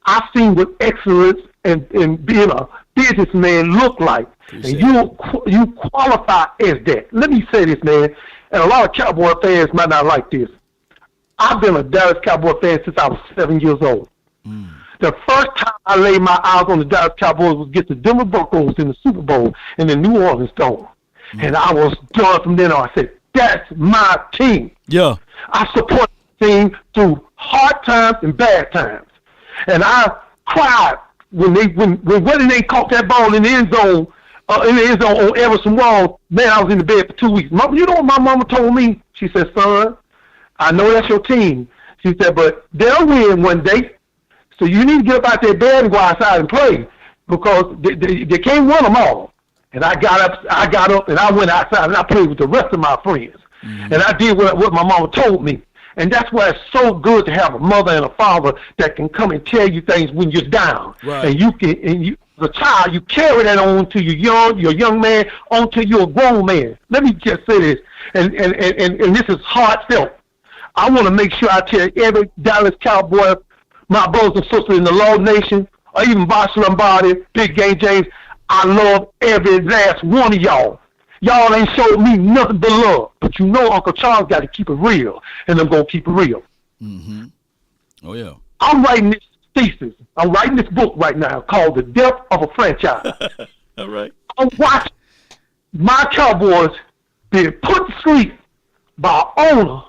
I seen what excellence and being a businessman look like. Appreciate and you qualify as that. Let me say this, man, and a lot of Cowboy fans might not like this. I've been a Dallas Cowboy fan since I was 7 years old. Mm. The first time I laid my eyes on the Dallas Cowboys was against the Denver Broncos in the Super Bowl in the New Orleans Dome. Mm. And I was done from then on. I said, that's my team. Yeah. I support the team through hard times and bad times. And I cried when they caught that ball in the end zone on Everson Wall. Man, I was in the bed for 2 weeks. You know what my mama told me? She said, son, I know that's your team. She said, but they'll win one day. So you need to get up out that bed and go outside and play because they can't win them all. And I got up and I went outside and I played with the rest of my friends. Mm-hmm. And I did what my mama told me. And that's why it's so good to have a mother and a father that can come and tell you things when you're down. Right. And you as a child, you carry that on to your young man, on to your grown man. Let me just say this, and this is heartfelt. I want to make sure I tell every Dallas Cowboy, my brothers and sisters in the Law Nation, or even Boss Lombardi, Big Game James, I love every last one of y'all. Y'all ain't showed me nothing but love. But you know Uncle Charles got to keep it real, and I'm going to keep it real. Mm-hmm. Oh, yeah. I'm writing this thesis. I'm writing this book right now called The Death of a Franchise. All right. I'm watching my Cowboys being put to sleep by an owner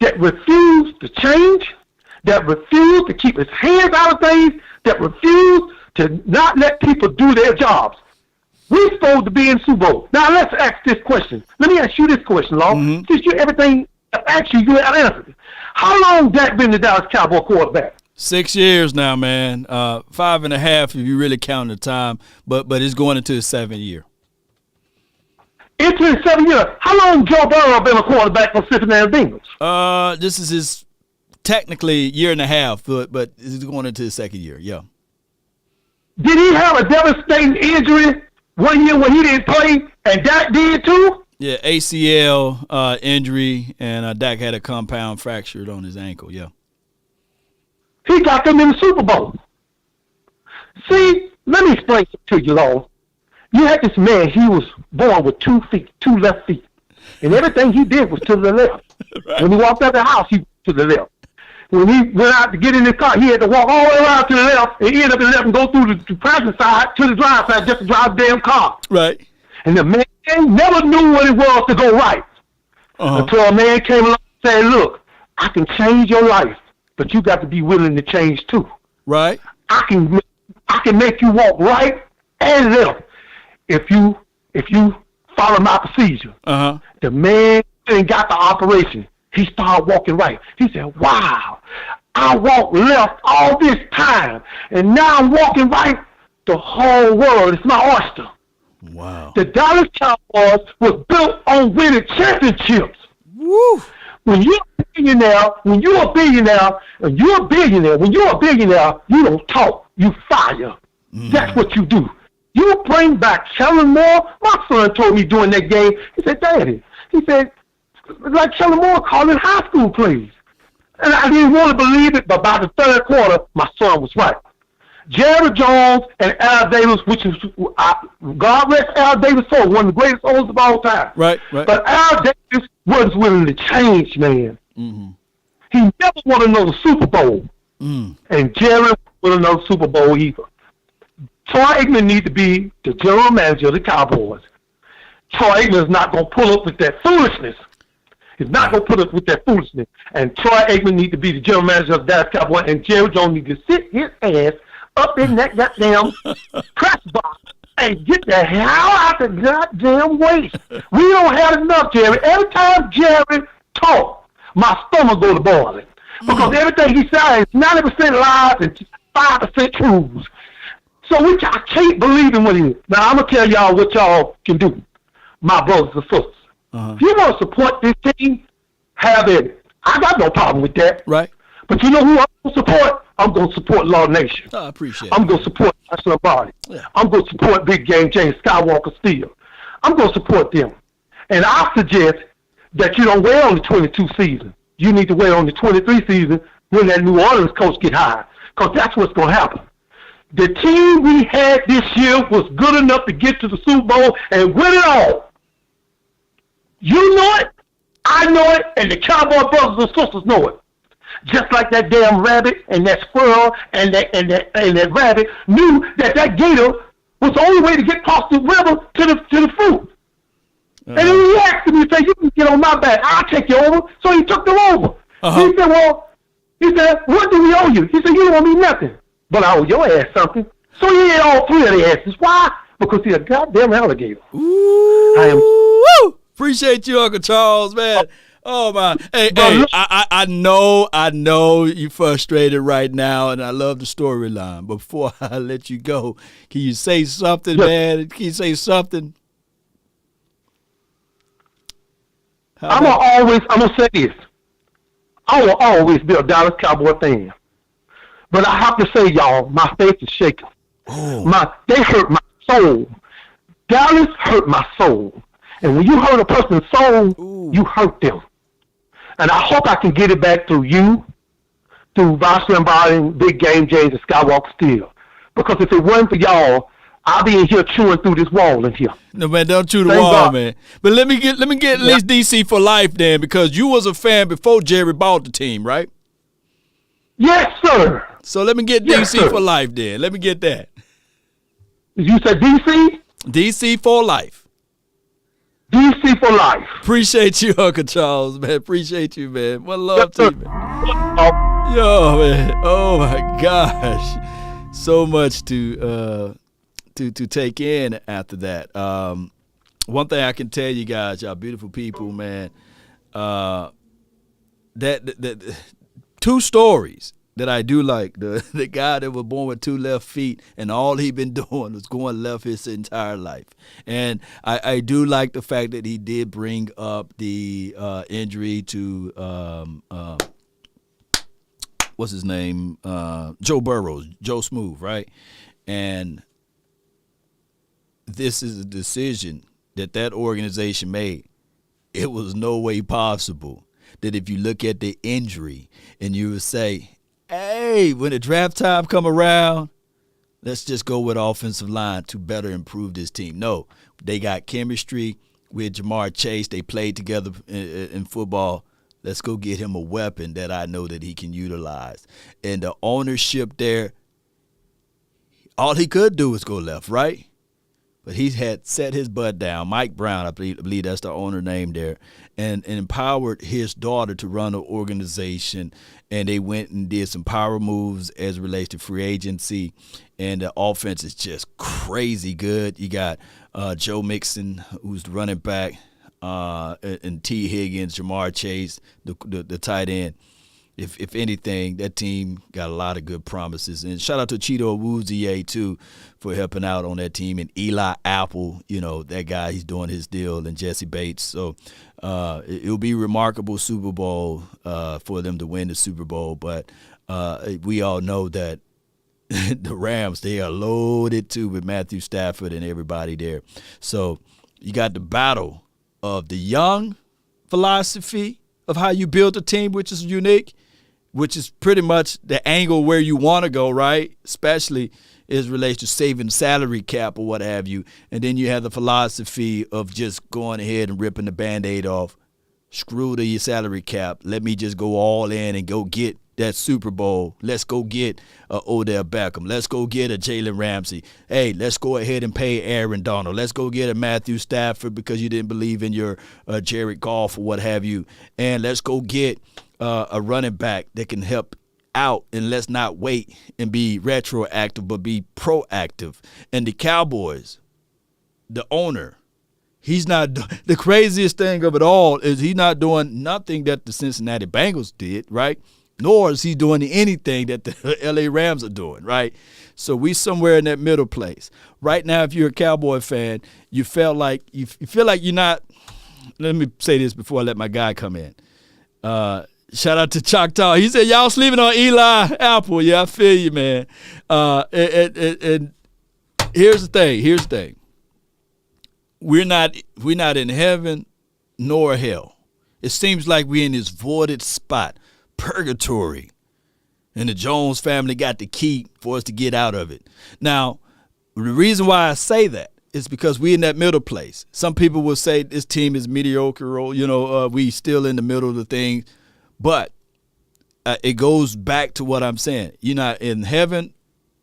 that refused to change, that refused to keep his hands out of things, that refused to not let people do their jobs. We're supposed to be in Super Bowl. Now, let's ask this question. Let me ask you this question, Law. Mm-hmm. Since everything I asked you, you answered it. How long Dak been the Dallas Cowboy quarterback? 6 years now, man. 5.5 if you really count the time, but it's going into his 7th year. Into his 7th year. How long Joe Burrow been a quarterback for Cincinnati Bengals? This is his technically 1.5 years, but it's going into his 2nd year. Yeah. Did he have a devastating injury 1 year when he didn't play, and Dak did too? Yeah, ACL injury, and Dak had a compound fracture on his ankle. Yeah. He got them in the Super Bowl. See, let me explain to you, Law. You had this man, he was born with 2 feet, 2 left feet. And everything he did was to the left. Right. When he walked out the house, he was to the left. When he went out to get in his car, he had to walk all the way around to the left and end up in the left and go through the passenger side to the driver's side just to drive the damn car. Right. And the man never knew what it was to go right. Until a man came along and said, look, I can change your life, but you got to be willing to change too. Right. I can make you walk right and left if you follow my procedure. The man got the operation. He started walking right. He said, wow, I walked left all this time, and now I'm walking right. The whole world is my oyster. Wow. The Dallas Cowboys was built on winning championships. Woo. When you're a billionaire, when you're a billionaire, you don't talk, you fire. That's what you do. You bring back Kellen Moore. My son told me during that game, he said, Daddy, he said, like Kellen Moore calling high school plays. And I didn't want to believe it, but by the third quarter, my son was right. Jerry Jones and Al Davis, which is, God rest Al Davis' soul, one of the greatest souls of all time. Right. But Al Davis was willing to change, man. Mm-hmm. He never won another Super Bowl. And Jerry won another Super Bowl either. Troy Aikman needs to be the general manager of the Cowboys. Troy Aikman is not going to pull up with that foolishness. He's not going to put up with that foolishness. And Troy Aikman needs to be the general manager of the Dallas Cowboys. And Jerry Jones needs to sit his ass up in that goddamn press box and get the hell out the goddamn waste. We don't have enough, Jerry. Every time Jerry talks, my stomach goes to boiling. Because everything he says is 90% lies and 5% truths. So I can't believe in what he is. Now, I'm going to tell y'all what y'all can do, my brothers and sisters. If you want to support this team, have it. I got no problem with that. Right. But you know who I'm going to support? I'm going to support Law Nation. I appreciate I'm it. going to support National Body. Yeah. I'm going to support Big Game James, Skywalker Steel. I'm going to support them. And I suggest that you don't wait on the 22 season. You need to wait on the 23 season when that New Orleans coach get hired. Because that's what's going to happen. The team we had this year was good enough to get to the Super Bowl and win it all. You know it, I know it, and the Cowboy brothers and sisters know it. Just like that damn rabbit and that squirrel and that rabbit knew that gator was the only way to get across the river to the fruit. And then he asked him, he said, you can get on my back, I'll take you over. So he took them over. He said, what do we owe you? He said, you don't owe me nothing, but I owe your ass something. So he ate all three of the asses. Why? Because he's a goddamn alligator. Ooh, appreciate you, Uncle Charles, man. Oh my! Hey, I know you're frustrated right now, and I love the storyline. Before I let you go, can you say something, man? Can you say something? I'm gonna say this. I will always be a Dallas Cowboy fan, but I have to say, y'all, my faith is shaken. They hurt my soul. Dallas hurt my soul, and when you hurt a person's soul, you hurt them. And I hope I can get it back through you, through Vice Lombardi, Big Game James, and Skywalker Steel. Because if it wasn't for y'all, I'll be in here chewing through this wall in here. No, man, don't chew the wall, man. But let me get at least DC for life then, because you was a fan before Jerry bought the team, right? Yes, sir. So let me get DC for life then. Let me get that. You said DC? DC for life. DC for life. Appreciate you, Uncle Charles, man. Appreciate you, man. One love to you, man. Yo, man. Oh my gosh. So much to take in after that. One thing I can tell you guys, y'all beautiful people, man. That two stories that I do like. The guy that was born with two left feet and all he been doing was going left his entire life. And I do like the fact that he did bring up the injury to what's his name? Joe Burrows, Joe Smooth, right? And this is a decision that organization made. It was no way possible that if you look at the injury and you would say, hey, when the draft time come around, let's just go with offensive line to better improve this team. No, they got chemistry with Jamar Chase. They played together in football. Let's go get him a weapon that I know that he can utilize. And the ownership there, all he could do was go left, right? But he had set his butt down. Mike Brown, I believe that's the owner name there, and empowered his daughter to run an organization. And they went and did some power moves as it relates to free agency. And the offense is just crazy good. You got Joe Mixon, who's the running back, and T. Higgins, Jamar Chase, the tight end. If anything, that team got a lot of good promises. And shout out to Cheeto Awuzie, too, for helping out on that team. And Eli Apple, that guy, he's doing his deal, and Jesse Bates. So it'll be a remarkable Super Bowl for them to win the Super Bowl. But we all know that the Rams, they are loaded, too, with Matthew Stafford and everybody there. So you got the battle of the young philosophy of how you build a team, which is unique, which is pretty much the angle where you want to go, right? Especially as relates to saving salary cap or what have you. And then you have the philosophy of just going ahead and ripping the Band-Aid off. Screw the salary cap. Let me just go all in and go get that Super Bowl. Let's go get Odell Beckham. Let's go get a Jalen Ramsey. Hey, let's go ahead and pay Aaron Donald. Let's go get a Matthew Stafford because you didn't believe in your Jared Goff or what have you. And let's go get a running back that can help out, and let's not wait and be retroactive but be proactive. And the Cowboys, the owner, he's not – the craziest thing of it all is he's not doing nothing that the Cincinnati Bengals did, right? Nor is he doing anything that the L.A. Rams are doing, right? So we somewhere in that middle place. Right now, if you're a Cowboy fan, you feel like you're not – let me say this before I let my guy come in. Shout out to Choctaw. He said, y'all sleeping on Eli Apple. Yeah, I feel you, man. And here's the thing. We're not in heaven nor hell. It seems like we're in this voided spot, purgatory. And the Jones family got the key for us to get out of it. Now, the reason why I say that is because we're in that middle place. Some people will say this team is mediocre or, we still in the middle of the thing. But it goes back to what I'm saying. You're not in heaven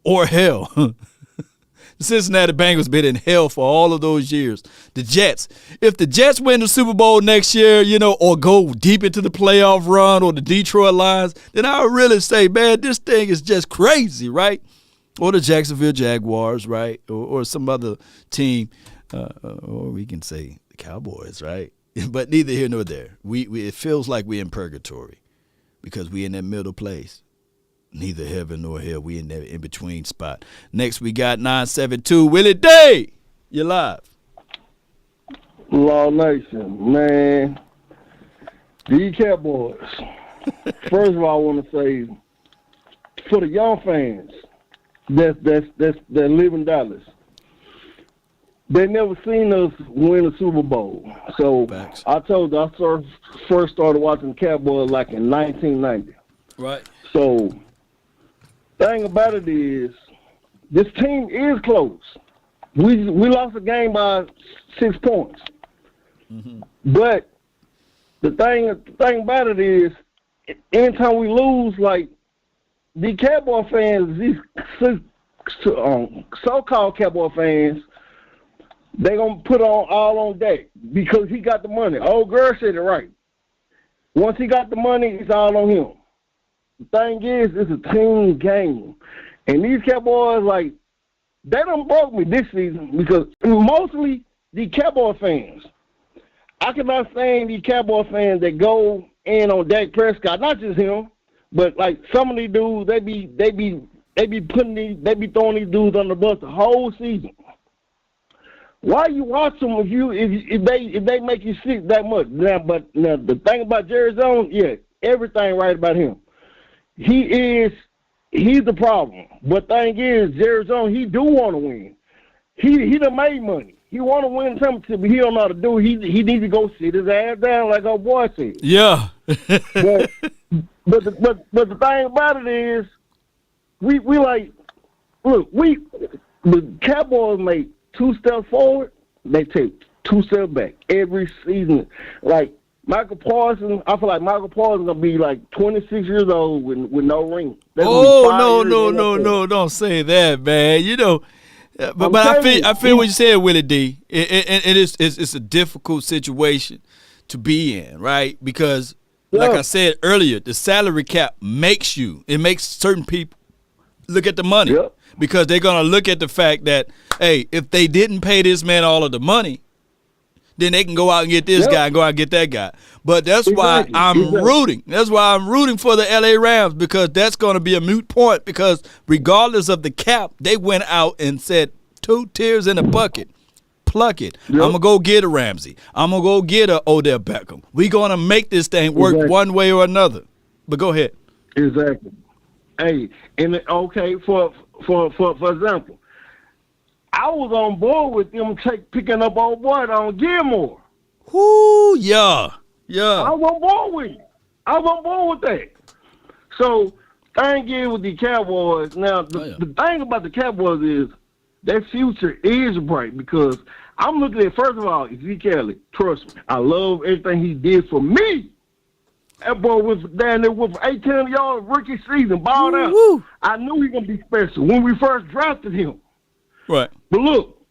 or hell. The Cincinnati Bengals been in hell for all of those years. The Jets, if the Jets win the Super Bowl next year, or go deep into the playoff run, or the Detroit Lions, then I would really say, man, this thing is just crazy, right? Or the Jacksonville Jaguars, right? Or some other team, or we can say the Cowboys, right? But neither here nor there. It feels like we're in purgatory because we're in that middle place. Neither heaven nor hell. We in that in-between spot. Next, we got 972 Willie Day. You're live. Law Nation, man. These Cowboys. First of all, I want to say, for the young fans that live in Dallas, they never seen us win a Super Bowl. So Facts. I told you, I first started watching Cowboys like in 1990. Right. So thing about it is, this team is close. We lost a game by 6 points. Mm-hmm. But the thing about it is, anytime we lose, like the Cowboy fans, these so-called Cowboy fans, they gonna put all on deck because he got the money. Old girl said it right. Once he got the money, it's all on him. The thing is, it's a team game. And these Cowboys, like, they done broke me this season because mostly the Cowboy fans. I cannot stand these Cowboy fans that go in on Dak Prescott, not just him, but like some of these dudes, they be throwing these dudes on the bus the whole season. Why you watch them if they make you sick that much? Now the thing about Jerry Jones, yeah, everything right about him. He's the problem. But thing is, Jerry Jones, he do want to win. He done made money. He want to win something, but he don't know how to do it. He needs to go sit his ass down, like our boy said. Yeah. but the thing about it is, we like, look, the Cowboys make 2 steps forward, they take 2 steps back every season. Like Michael Parsons, I feel like Michael Parsons gonna be like 26 years old with no ring. No, don't say that, man. But I feel what you said, Willie D. It's a difficult situation to be in, right? Because like I said earlier, the salary cap makes certain people look at the money. Yep. Because they're going to look at the fact that, hey, if they didn't pay this man all of the money, then they can go out and get this guy and go out and get that guy. But that's why I'm rooting. That's why I'm rooting for the L.A. Rams, because that's going to be a moot point, because regardless of the cap, they went out and said 2 tears in a bucket. Pluck it. I'm going to go get a Ramsey. I'm going to go get a Odell Beckham. We're going to make this thing work one way or another. But go ahead. Exactly. Hey, and okay, for example, I was on board with them picking up old boy on Gilmore. Whoo, yeah. I was on board with it. I was on board with that. So, thing is with the Cowboys, now, the thing about the Cowboys is their future is bright, because I'm looking at, first of all, Ezekiel Elliott. Trust me, I love everything he did for me. That boy was down there with 18 yards rookie season, balled out. Woo. I knew he was going to be special when we first drafted him. Right. But look,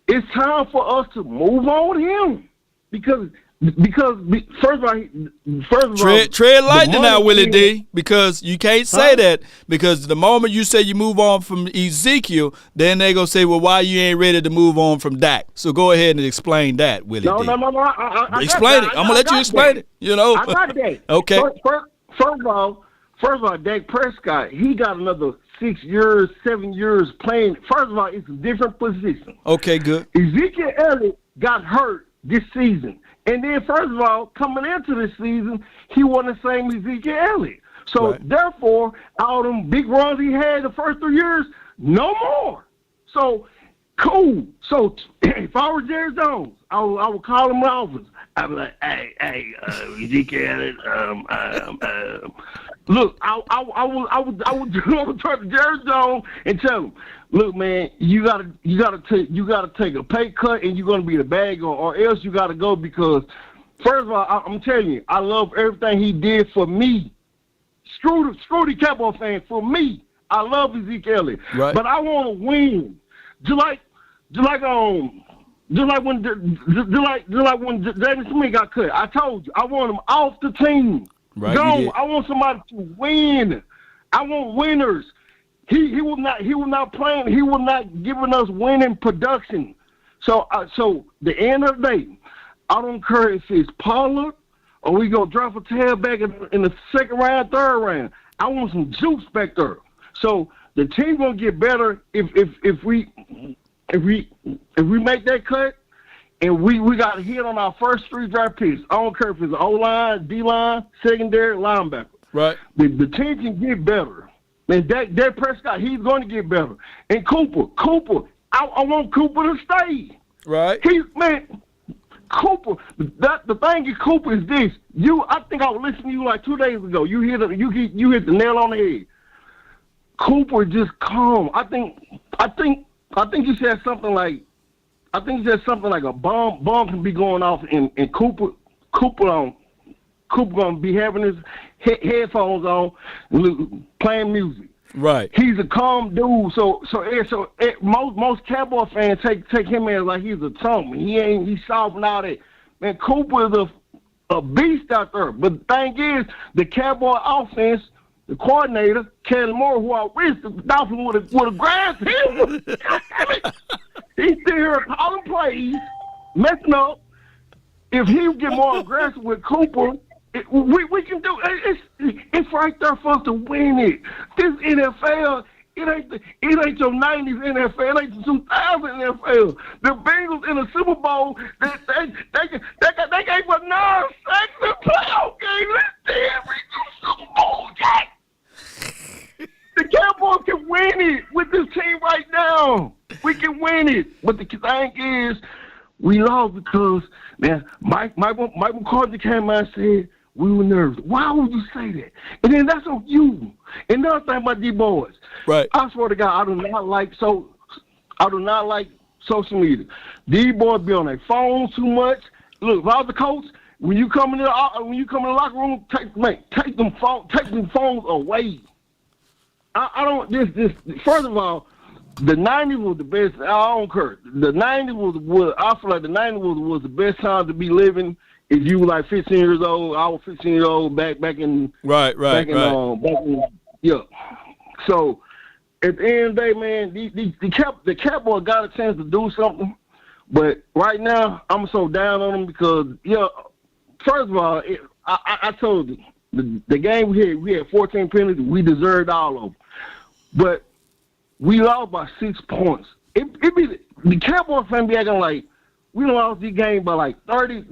it's time for us to move on with him, because first of all, tread lightly now, Willie D, because you can't say that, because the moment you say you move on from Ezekiel, then they gonna say, well, why you ain't ready to move on from Dak? So go ahead and explain that, Willie D. No. I explain it. I'm gonna let you explain it. You know. I got that. Okay. First of all, Dak Prescott, he got another 6 years, 7 years playing. First of all, it's a different position. Okay, good. Ezekiel Elliott got hurt this season. And then, first of all, coming into this season, he wasn't the same Ezekiel Elliott. So, therefore, all them big runs he had the first 3 years, no more. So, cool. So, if I were Jerry Jones, I would call him in the office. I'd be like, hey, Ezekiel Elliott, look, I would turn to Jerry Jones and tell him, look, man, you gotta take a pay cut, and you're gonna be the bad guy, or else you gotta go, because first of all, I'm telling you, I love everything he did for me. Screw the Cowboy fan, for me. I love Ezekiel Elliott, but I want to win, just like when James Smith got cut. I told you, I want him off the team. Right. Gone. I want somebody to win. I want winners. He was not playing. He was not giving us winning production. So the end of the day, I don't care if it's Pollard or we go drop a tailback in the second round, third round. I want some juice back there. So the team gonna get better if we make that cut, and we got to hit on our first 3 draft picks. I don't care if it's O-line, D-line, secondary, linebacker. Right. The team can get better. And Dak Prescott, he's going to get better. And Cooper, I want Cooper to stay. Right. Cooper, the thing is, Cooper is this. I think I was listening to you like 2 days ago. You hit the nail on the head. Cooper just calm. I think you said something like, a bomb can be going off, and Cooper gonna be having his headphones on, playing music. Right. He's a calm dude. So most Cowboy fans take him as like he's a chump. He's solving all that. Man, Cooper is a beast out there. But the thing is, the Cowboy offense, the coordinator, Kellen Moore, who I wish the Dolphins would have grabbed him. He's still here calling plays, messing up. If he would get more aggressive with Cooper, we can do it. It's right there for us to win it. This NFL, it ain't your 90s NFL, it ain't the 2000 NFL. The Bengals in the Super Bowl, they gave us 9 sacks in playoff game. Let's damn reach the Super Bowl, Jack. The Cowboys can win it with this team right now. We can win it. But the thing is, we lost because, man, Mike McCarthy came out and said we were nervous. Why would you say that? And then that's on you. And another thing about these boys. Right. I swear to God, I do not like social media. These boys be on their phones too much. Look, if I was the coach, when you come in the locker room, take them phones away. I don't. This. First of all, the '90s was the best. I don't care. The '90s was. I feel like the '90s was the best time to be living. If you were like 15 years old, I was 15 years old back in. Right. Yeah. So at the end of the day, man, the Cowboys got a chance to do something But right now, I'm so down on them because, first of all, I told you, the game we had 14 penalties. We deserved all of them. But we lost by 6 points. It be the Cowboys fan be acting like we lost the game by like 20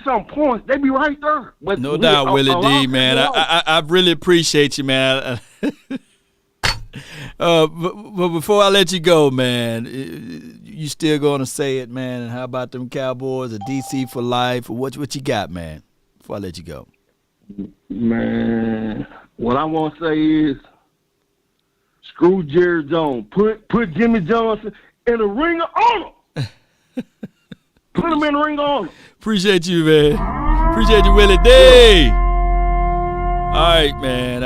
some points. They be right there. But no doubt, Willie D, man. I really appreciate you, man. But before I let you go, man, you still gonna say it, man? And how about them Cowboys, a DC for life? Or what you got, man? Before I let you go, man, what I want to say is, screw Jerry Jones. Put Jimmy Johnson in the ring of honor. Put him in the ring of honor. Appreciate you, man. Appreciate you, Willie D. All right, man.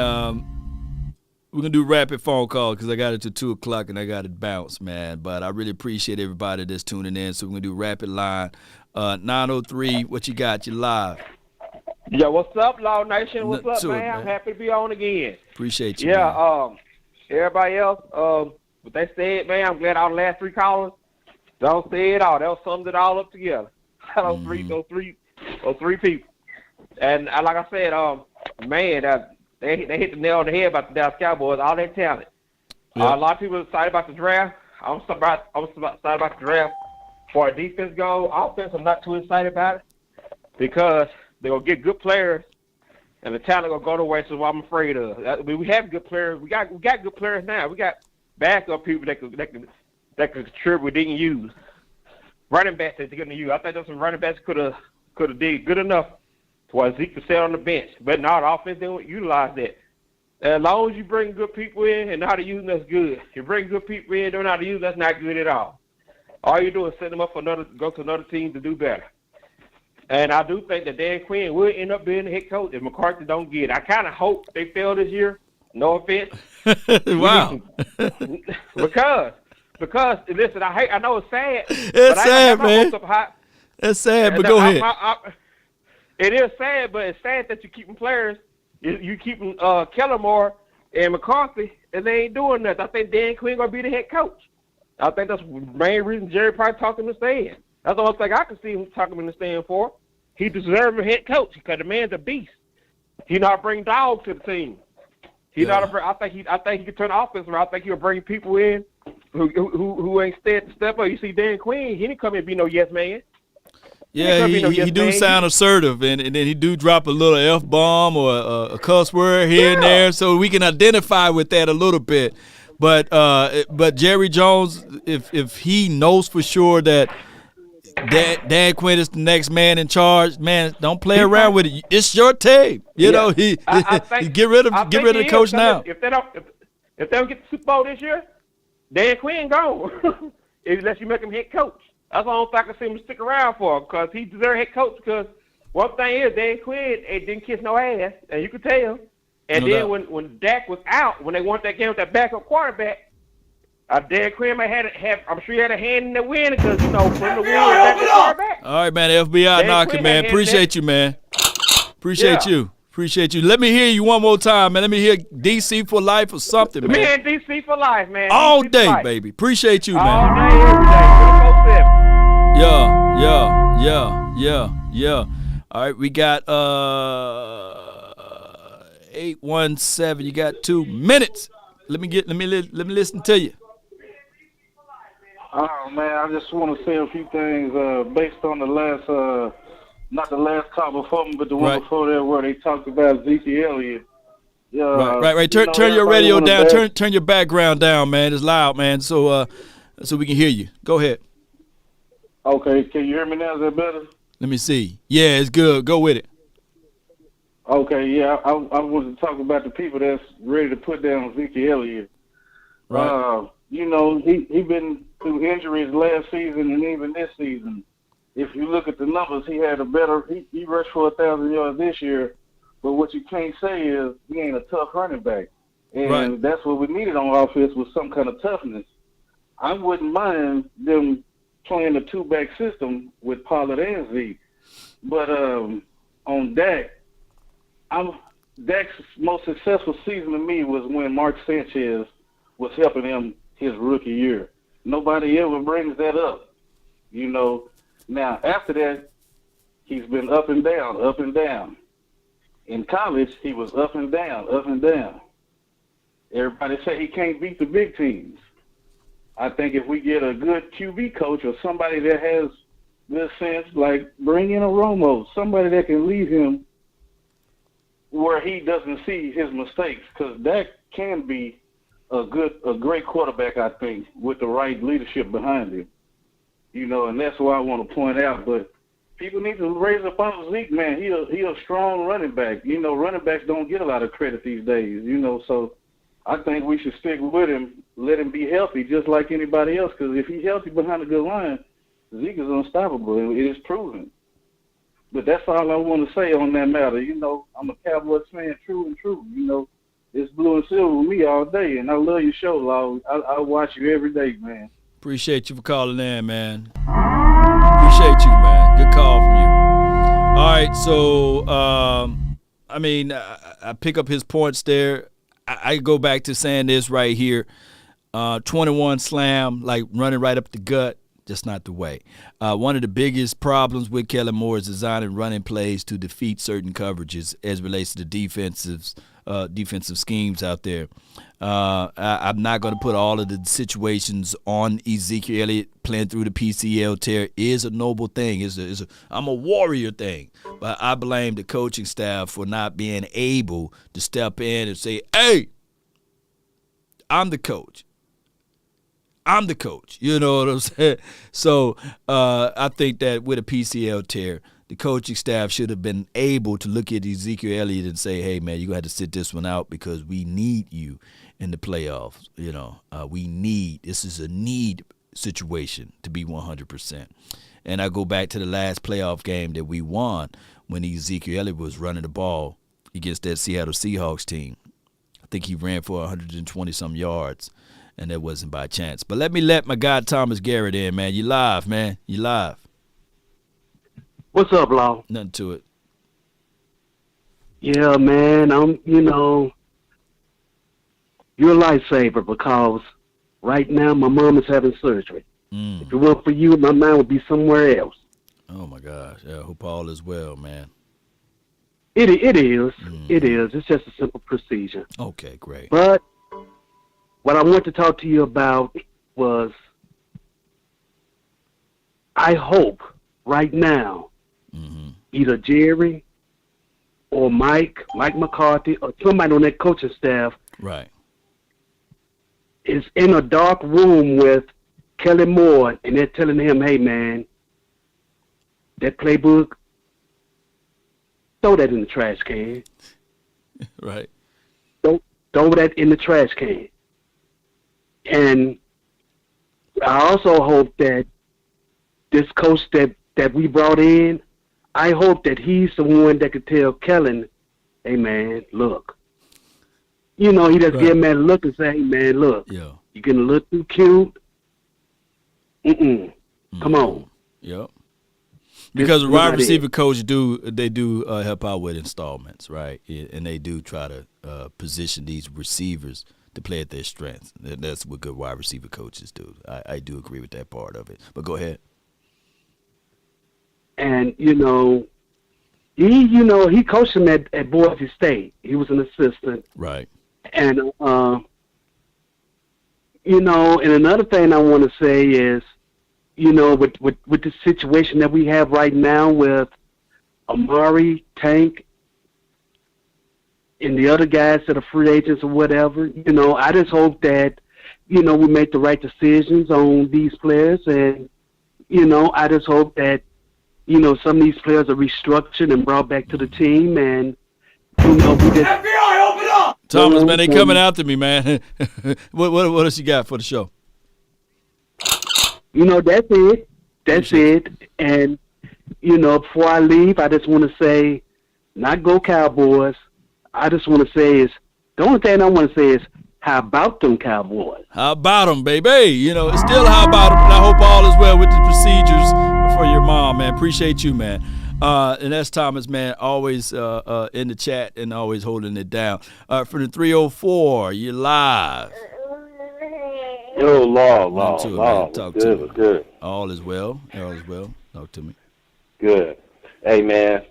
We're going to do rapid phone call because I got it to 2 o'clock and I got it bounce, man. But I really appreciate everybody that's tuning in. So we're going to do rapid line. 903, what you got? You live. Yo, what's up, Law Nation? What's up, man? I'm happy to be on again. Appreciate you, man. Everybody else, what they said, man, I'm glad all the last 3 callers don't say it all. They'll sum it all up together. Those three people. And like I said, man, they hit the nail on the head about the Dallas Cowboys, all their talent. Yep. A lot of people are excited about the draft. I'm excited about the draft. For a defense goal, offense, I'm not too excited about it because they're going to get good players, and the talent going to go the way, so what I'm afraid of. I mean, we have good players. We got good players now. We got backup people that could contribute we didn't use. Running backs that they couldn't use. I think those some running backs could have did good enough where Zeke could sit on the bench. But now the offense didn't utilize that. As long as you bring good people in and know how to use them, that's good. If you bring good people in and don't know how to use them, that's not good at all. All you do is set them up for go to another team to do better. And I do think that Dan Quinn will end up being the head coach if McCarthy don't get it. I kind of hope they fail this year. No offense. Wow. Because listen, I know it's sad. It's sad, man. It's sad, but go ahead. It is sad, but it's sad that you're keeping players. You keeping Kellen Moore and McCarthy, and they ain't doing nothing. I think Dan Quinn gonna be the head coach. I think that's the main reason Jerry probably talked him to stand. That's the only thing I can see him talking him to stand for. He deserves a head coach because the man's a beast. He know how to bring dogs to the team. I think he can turn the offense around. I think he'll bring people in who ain't scared to step up. You see Dan Quinn, he didn't come in and be no yes man. Yeah, he do sound assertive, and then he do drop a little F-bomb or a cuss word here and there, so we can identify with that a little bit. But Jerry Jones, if he knows for sure that Dan Quinn is the next man in charge, man, don't play around with it. It's your team. You know, get rid of the coach now. If they don't get the Super Bowl this year, Dan Quinn gone. Unless you make him head coach. That's the only thing I can see him stick around for, because he deserves head coach. Because one thing is, Dan Quinn didn't kiss no ass, and you could tell. And then when Dak was out, when they won that game with that backup quarterback, Dan Quinn I'm sure he had a hand in the win because, from the win with backup quarterback. All right, man, FBI knocking, man. Appreciate you, man. Appreciate you. Let me hear you one more time, man. Let me hear DC for life or something, man. Man, DC for life, man. All day, baby. Appreciate you, man. All day, every day. 24/7. Yeah. All right, we got 817. You got 2 minutes. Let me listen to you. Oh man, I just want to say a few things based on the last, not the last call before me, but the one before that, where they talked about Zeke Elliott. Right. Turn your radio down. Turn your background down, man. It's loud, man. So we can hear you. Go ahead. Okay, can you hear me now? Is that better? Let me see. Yeah, it's good. Go with it. Okay, yeah, I wanted to talk about the people that's ready to put down Zeke Elliott. Right. He been through injuries last season and even this season. If you look at the numbers, he had he rushed for 1,000 yards this year, but what you can't say is he ain't a tough running back. And that's what we needed on offense, was some kind of toughness. I wouldn't mind them playing a 2-back system with Pollard and Zeke. But on Dak, Dak's most successful season to me was when Mark Sanchez was helping him his rookie year. Nobody ever brings that up. You know, now after that, he's been up and down, up and down. In college, he was up and down, up and down. Everybody say he can't beat the big teams. I think if we get a good QB coach or somebody that has good sense, like bring in a Romo, somebody that can lead him where he doesn't see his mistakes, because Dak can be a great quarterback, I think, with the right leadership behind him. You know, and that's what I want to point out. But people need to raise up on Zeke, man. He a strong running back. You know, running backs don't get a lot of credit these days, you know, so I think we should stick with him, let him be healthy just like anybody else, because if he's healthy behind a good line, Zeke is unstoppable. It is proven. But that's all I want to say on that matter. You know, I'm a Cowboys fan, true and true. You know, it's blue and silver with me all day, and I love your show, Law. I watch you every day, man. Appreciate you for calling in, man. Appreciate you, man. Good call from you. All right, so, I pick up his points there. I go back to saying this right here. 21 slam, like running right up the gut, just not the way. One of the biggest problems with Kellen Moore is designing running plays to defeat certain coverages as relates to the defensive schemes out there. I'm not going to put all of the situations on Ezekiel Elliott. Playing through the PCL tear is a noble thing. I'm a warrior thing. But I blame the coaching staff for not being able to step in and say, hey, I'm the coach. I'm the coach. You know what I'm saying? So I think that with a PCL tear, the coaching staff should have been able to look at Ezekiel Elliott and say, hey, man, you're going to have to sit this one out because we need you in the playoffs. You know, this is a need situation to be 100%. And I go back to the last playoff game that we won when Ezekiel Elliott was running the ball against that Seattle Seahawks team. I think he ran for 120-some yards, and that wasn't by chance. But let my guy Thomas Garrett in, man. You live, man. You live. What's up, Law? Nothing to it. Yeah, man. You're a lifesaver because right now my mom is having surgery. If it weren't for you, my mind would be somewhere else. Oh, my gosh. Yeah, I hope all is well, man. It is. It is. It's just a simple procedure. Okay, great. But what I want to talk to you about was I hope right now either Jerry or Mike McCarthy, or somebody on that coaching staff is in a dark room with Kellen Moore, and they're telling him, hey, man, that playbook, throw that in the trash can. Right. Throw that in the trash can. And I also hope that this coach that we brought in, I hope that he's the one that could tell Kellen, hey, man, look. You know, he just give him that look and say, hey, man, look, you're getting a little too cute. Come on. Yep. Because the wide receiver coach do help out with installments, right? And they do try to position these receivers to play at their strengths. That's what good wide receiver coaches do. I do agree with that part of it. But go ahead. And he coached him at Boise State. He was an assistant. Right. And and another thing I want to say is, with the situation that we have right now with Amari, Tank, and the other guys that are free agents or whatever, I just hope that, we make the right decisions on these players. And, I just hope that, some of these players are restructured and brought back to the team. And, we just... FBI, open up! Thomas, man, they coming after me, man. What else you got for the show? That's it. That's it. And, before I leave, I just want to say, not go Cowboys. I just want to say the only thing I want to say is, how about them Cowboys? How about them, baby? It's still how about them. And I hope all is well with the procedures for your mom, man. Appreciate you, man. And that's Thomas, man, always in the chat and always holding it down. For the 304, you're live. Yo, Law. Nothing to it, Law. man. Talk Good, to me. good. All is well. All is well. Talk to me. Good. Hey, man,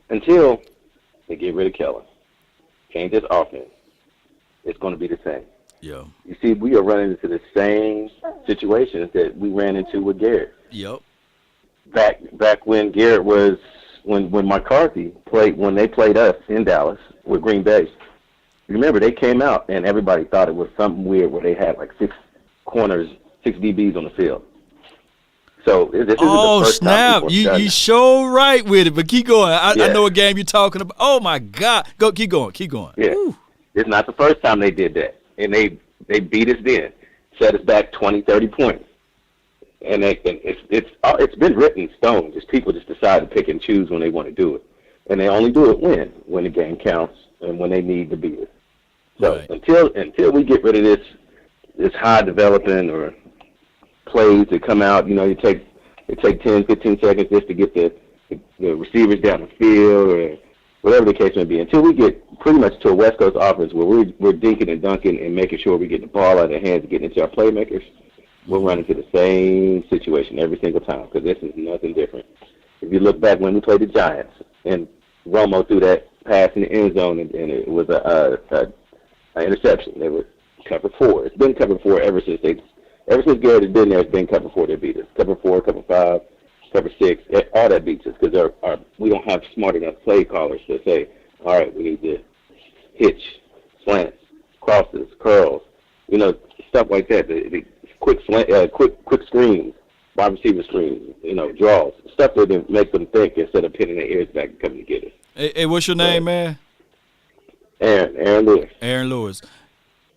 until they get rid of Kellen, change this offense, it's going to be the same. Yeah. You see, we are running into the same situations that we ran into with Garrett. Yep. Back when Garrett was, when McCarthy played, when they played us in Dallas with Green Bay, remember, they came out and everybody thought it was something weird where they had like 6 corners, 6 DBs on the field. So this is the first snap! time You so right with it, but keep going. I Yeah. know what game you're talking about. Oh my God! Go, keep going. Yeah, Woo. it's not the first time they did that, and they beat us then, set us back 20, 30 points, and it's been written in stone. Just people just decide to pick and choose when they want to do it, and they only do it when the game counts and when they need to beat us. So until we get rid of this high developing or plays that come out, it take 10, 15 seconds just to get the receivers down the field or whatever the case may be. Until we get pretty much to a West Coast offense where we're dinking and dunking and making sure we get the ball out of their hands and getting into our playmakers, we'll run into the same situation every single time because this is nothing different. If you look back when we played the Giants and Romo threw that pass in the end zone and it was an interception, they were cover 4. It's been cover 4 ever since Garrett has been there. It's been cover 4 that beat us. Cover 4, cover 5, cover 6, all that beats us because we don't have smart enough play callers to say, all right, we need to hitch, slants, crosses, curls, stuff like that. The quick screens, wide receiver screens, draws, stuff that make them think instead of pinning their ears back and coming to get us. Hey, what's your name, man? Aaron Lewis. Aaron Lewis.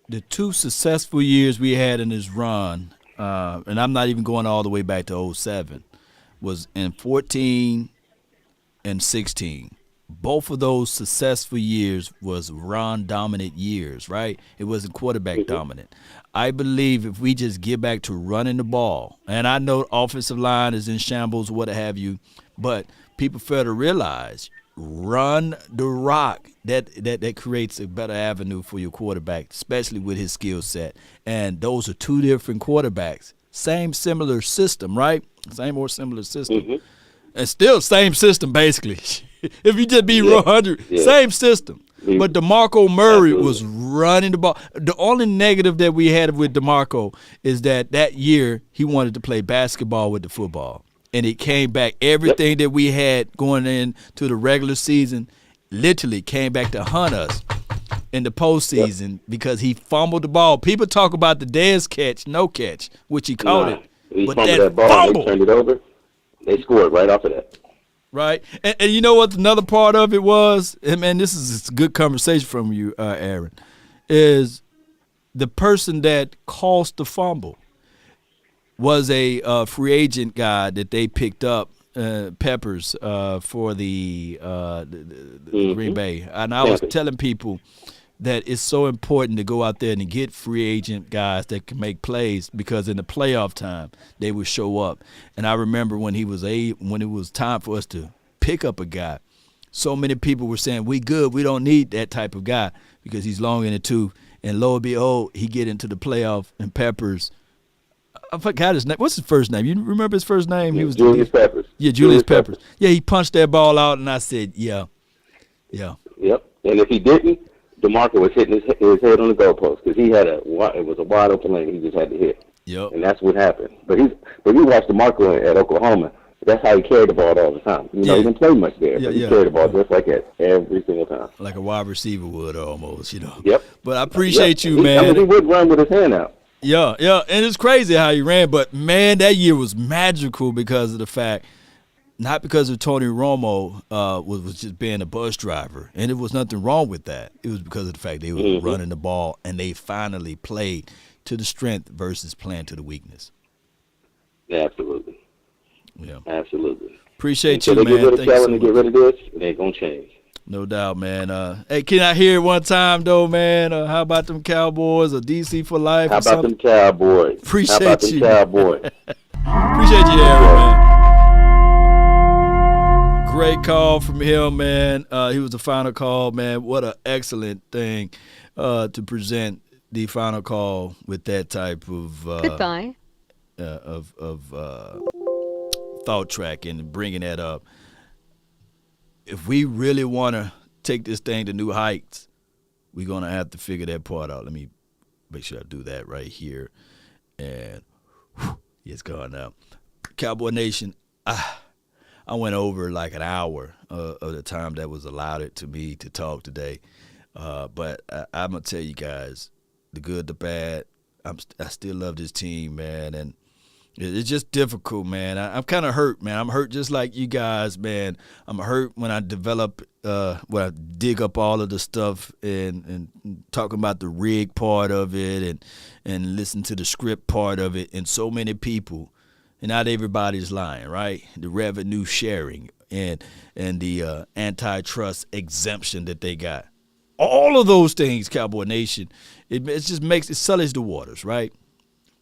The 2 successful years we had in this run, and I'm not even going all the way back to 2007, was in 14 and 16. Both of those successful years was run-dominant years, right? It wasn't quarterback dominant. I believe if we just get back to running the ball, and I know offensive line is in shambles, what have you, but people fail to realize run the rock. That creates a better avenue for your quarterback, especially with his skill set. And those are 2 different quarterbacks. Same similar system, right? Same or similar system. And still same system, basically. If you just be 100, same system. But DeMarco Murray was running the ball. The only negative that we had with DeMarco is that year he wanted to play basketball with the football. And it came back. Everything that we had going into the regular season literally came back to hunt us in the postseason because he fumbled the ball. People talk about the Dez catch, no catch, which he called it. He but fumbled that ball, fumble, they turned it over. They scored right off of that. Right. And you know what another part of it was? And man, this is a good conversation from you, Aaron, is the person that caused the fumble was a free agent guy that they picked up, Peppers, for the Green Bay. And I was telling people that it's so important to go out there and get free agent guys that can make plays because in the playoff time they would show up. And I remember when it was time for us to pick up a guy, so many people were saying, we good, we don't need that type of guy because he's long in the tooth. And lo and behold, he get into the playoff and Peppers, I forgot his name. What's his first name? You remember his first name? He was Julius Peppers. Yeah, Julius Peppers. Yeah, he punched that ball out, and I said, yeah. Yep. And if he didn't, DeMarco was hitting his head on the goalpost because it was a wide open lane. He just had to hit. Yep. And that's what happened. But you watched DeMarco at Oklahoma. That's how he carried the ball all the time. He didn't play much there, but he carried the ball just like that every single time. Like a wide receiver would almost, Yep. But I appreciate you, man. He would run with his hand out. Yeah, and it's crazy how he ran, but man, that year was magical because of the fact, not because of Tony Romo was just being a bus driver, and it was nothing wrong with that. It was because of the fact they were running the ball, and they finally played to the strength versus playing to the weakness. Absolutely. Yeah. Absolutely. Appreciate you, man. Thank you so much. Get rid of this, it ain't gonna change. No doubt, man. Hey, can I hear it one time, though, man? How about them Cowboys or DC for life? How about them Cowboys? Appreciate How about them Cowboys? Appreciate you, Aaron, man. Great call from him, man. He was the final call, man. What an excellent thing to present the final call with that type of goodbye thought track and bringing that up. If we really want to take this thing to new heights, we're going to have to figure that part out. Let me make sure I do that right here. And it's gone now. Cowboy Nation, I went over like an hour of the time that was allotted to me to talk today. But I'm going to tell you guys, the good, the bad, I still love this team, man. And it's just difficult, man. I'm kind of hurt, man. I'm hurt just like you guys, man. I'm hurt when I when I dig up all of the stuff and talking about the rig part of it and listen to the script part of it. And so many people, and not everybody's lying, right? The revenue sharing and the antitrust exemption that they got. All of those things, Cowboy Nation, it just makes it sullies the waters, right?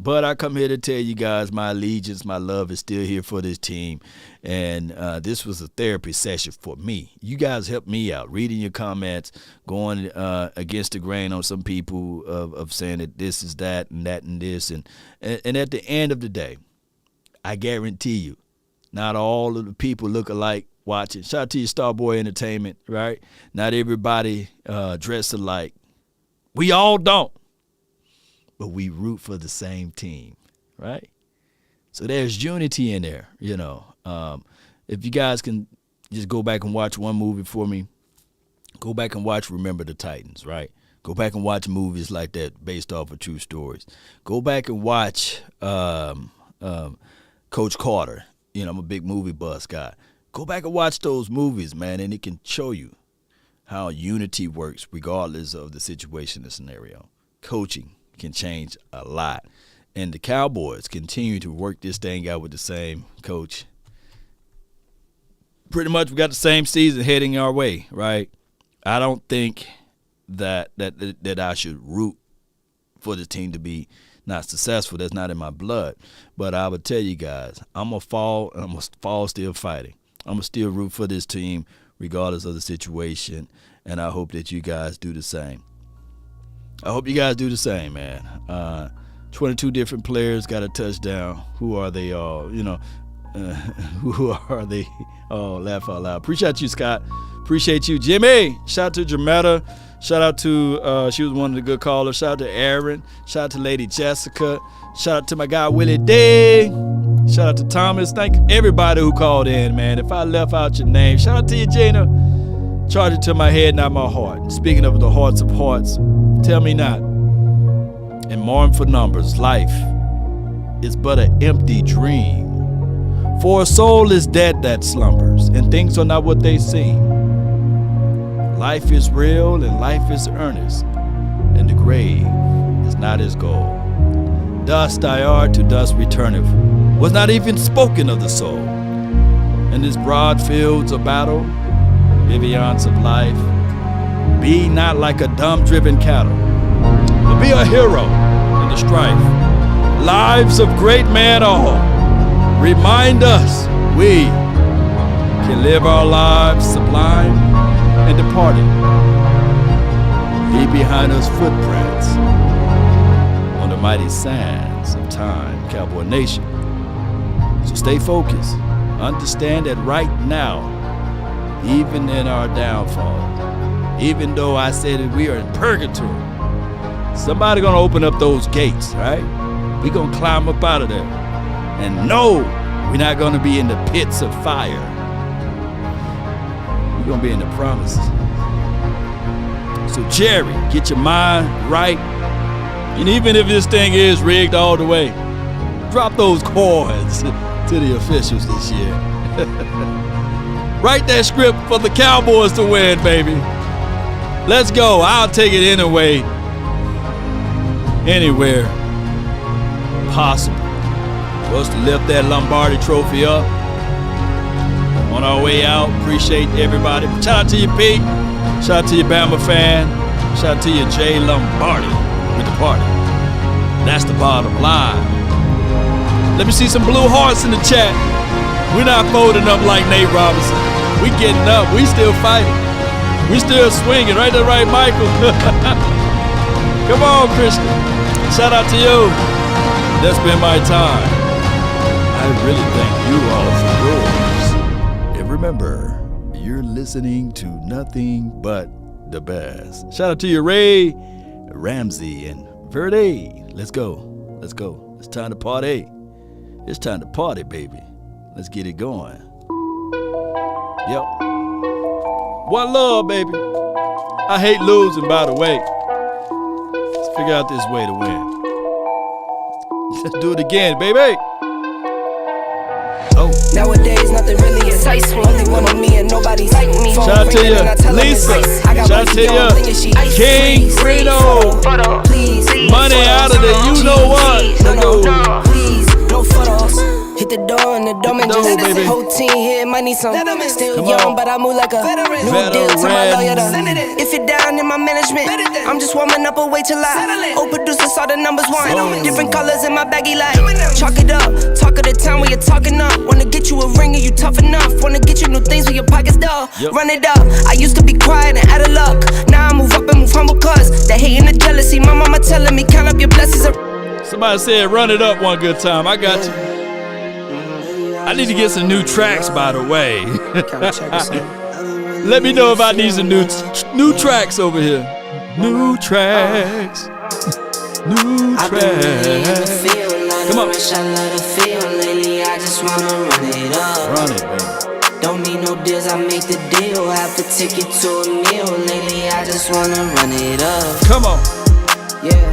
But I come here to tell you guys my allegiance, my love is still here for this team. And this was a therapy session for me. You guys helped me out, reading your comments, going against the grain on some people of saying that this is that and this. And at the end of the day, I guarantee you, not all of the people look alike watching. Shout out to your Starboy Entertainment, right? Not everybody dress alike. We all don't. But we root for the same team, right? So there's unity in there, you know. If you guys can just go back and watch one movie for me, go back and watch Remember the Titans, right? Go back and watch movies like that based off of true stories. Go back and watch Coach Carter. You know, I'm a big movie buzz guy. Go back and watch those movies, man, and it can show you how unity works regardless of the situation and scenario. Coaching can change a lot. And the Cowboys continue to work this thing out with the same coach. Pretty much we got the same season heading our way, right? I don't think that I should root for the team to be not successful. That's not in my blood. But I would tell you guys, I'm going to fall, and I'm going to fall still fighting. I'm going to still root for this team regardless of the situation, and I hope that you guys do the same. I hope you guys do the same, man. 22 different players got a touchdown. Who are they all? You know, who are they all? Laugh out loud. Appreciate you, Scott. Appreciate you, Jimmy. Shout out to Jametta. Shout out to, she was one of the good callers. Shout out to Aaron. Shout out to Lady Jessica. Shout out to my guy, Willie D. Shout out to Thomas. Thank everybody who called in, man. If I left out your name, shout out to you, Gina. Charge it to my head, not my heart. Speaking of the hearts of hearts, tell me not. And mournful numbers, life is but an empty dream. For a soul is dead that slumbers, and things are not what they seem. Life is real and life is earnest, and the grave is not his goal. Dust I are, to dust returneth, was not even spoken of the soul. In this broad fields of battle, viviance of life, be not like a dumb-driven cattle, but be a hero in the strife. Lives of great men all remind us we can live our lives sublime and departing. Leave behind us footprints on the mighty sands of time, Cowboy Nation. So stay focused. Understand that right now, even in our downfall, even though I said that we are in purgatory, somebody gonna open up those gates, right? We gonna climb up out of there. And no, we're not gonna be in the pits of fire. We're gonna be in the promises. So Jerry, get your mind right. And even if this thing is rigged all the way, drop those coins to the officials this year. Write that script for the Cowboys to win, baby. Let's go. I'll take it anyway. Anywhere possible. For us to lift that Lombardi trophy up. On our way out, appreciate everybody. Shout out to you, Pete. Shout out to you, Bama fan. Shout out to you, Jay Lombardi with the party. That's the bottom line. Let me see some blue hearts in the chat. We're not folding up like Nate Robinson. We getting up. We still fighting. We still swinging. Right there, right, Michael? Come on, Christian. Shout out to you. That's been my time. I really thank you all for yours. And remember, you're listening to nothing but the best. Shout out to you, Ray, Ramsey, and Verde. Let's go. Let's go. It's time to party. It's time to party, baby. Let's get it going. Yep. One love, baby. I hate losing, by the way. Let's figure out this way to win. Let's do it again, baby. Oh. Nowadays, nothing really excites me. Only one on me and nobody's like me. Shout out to you, Lisa. Shout out to you, King Reno. Money out of the you know what. Let's go. Please, no photos. Hit the door and the dome and just whole team here might need some. Still young, but I move like a new deal to my lawyer. If you're down in my management, I'm just warming up, wait till I producers saw the numbers one. Different colors in my baggy light. Chalk it up, talk of the town where you're talking up. Wanna get you a ring and you tough enough. Wanna get you new things with your pockets dull. Run it up. I used to be quiet and out of luck. Now I move up and move humble cause the hate and the jealousy. My mama telling me count up your blessings. Somebody said run it up one good time. I got you. I need to get some new tracks, by the way. Let me know if I need some new tracks over here. New tracks. New tracks. Come on. I love the feel lately. I just wanna run it up. Run it, baby. Don't need no deals. I make the deal. Have to take it to a meal lately. I just wanna run it up. Come on. Yeah.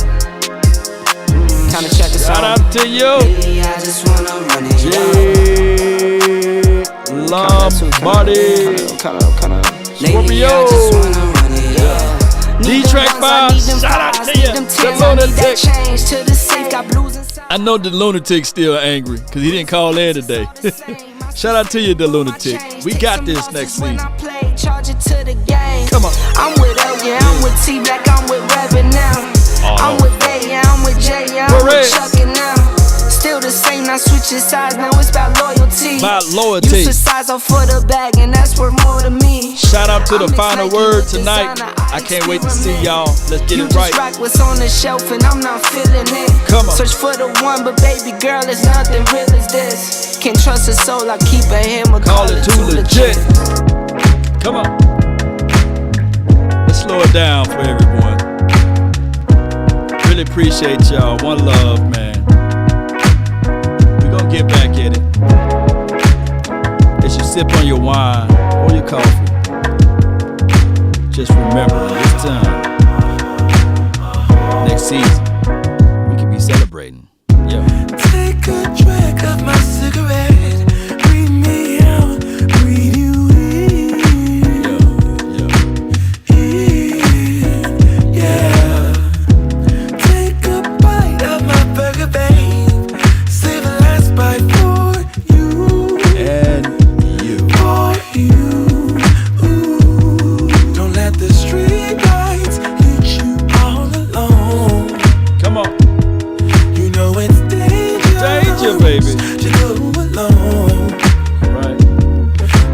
Time to check this out. Shout out to you. Lately, I just wanna run it up. Lombardi. Scorpio. D-Track 5. Shout out to you. The Lunatic. I know the Lunatic still angry because he didn't call in today. Shout out to you, the Lunatic. We got this next season. Come on. I'm with L, yeah, I'm with T Black, I'm with Rabbit now. I'm with A, yeah, I'm with J, yeah, I'm with Chuck and now. Still the same, not switching sides, now it's about loyalty. About loyalty. Use the size off for the bag, and that's worth more to me. Shout out to the final word tonight. I can't wait to see y'all. Let's get it right. You just rock what's on the shelf, and I'm not feeling it. Come on. Search for the one, but baby girl, it's nothing real as this. Can't trust a soul, I keep a hammer, call it too legit. Come on. Let's slow it down for everyone. Really appreciate y'all. One love, man. We're gonna get back at it. As you sip on your wine or your coffee, just remember this time, next season, we can be celebrating. Yeah. Take a drag of my cigarette. Breathe me out, breathe you in. Yeah. Take a bite of my burger, babe. Save a last bite for you. And you. For you. Ooh. Don't let the street lights hit you all alone. Come on. You know it's danger, baby. To go alone. Right.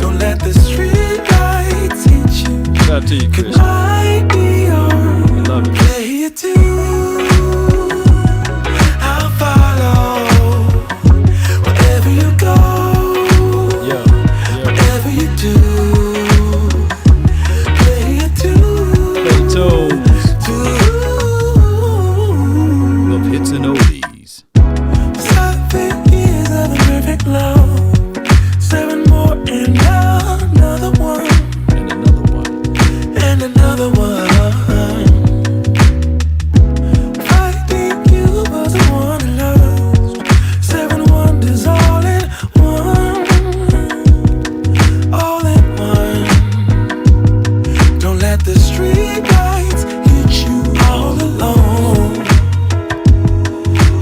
Don't let the street lights hit you. Shout out to you, Chris. I be your love you. player too. I'll follow wherever you go. Yeah. Whatever you do. Player too. Play tunes. Love hits and oldies. 7 years of the perfect love. 7 more and another one. And another one. And another one. Fighting you was the one I lost. 7 wonders all in one. All in one. Don't let the street lights hit you all alone.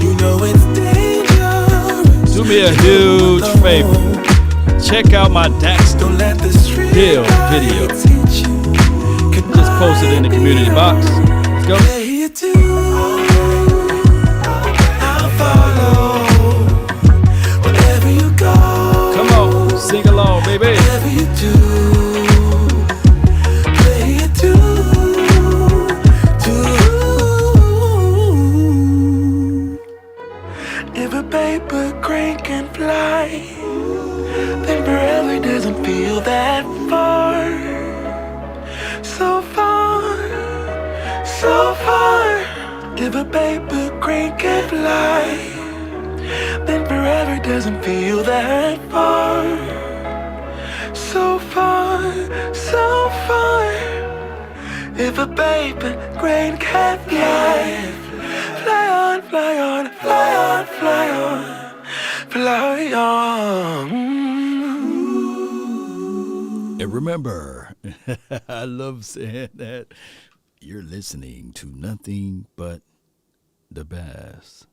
You know it's dangerous. Do me a huge favor. Check out my Dax Don't let the street Bill video. lights hit you. Just post it in the community box. Let's go. Player too. I'll follow wherever you go. Come on, sing along, baby. Whatever you do. Player too. green can fly, then forever doesn't feel that far. So far, so far. If a baby grain can fly, fly on, fly on, fly on, fly on, fly on. And remember, I love saying that, you're listening to nothing but the best.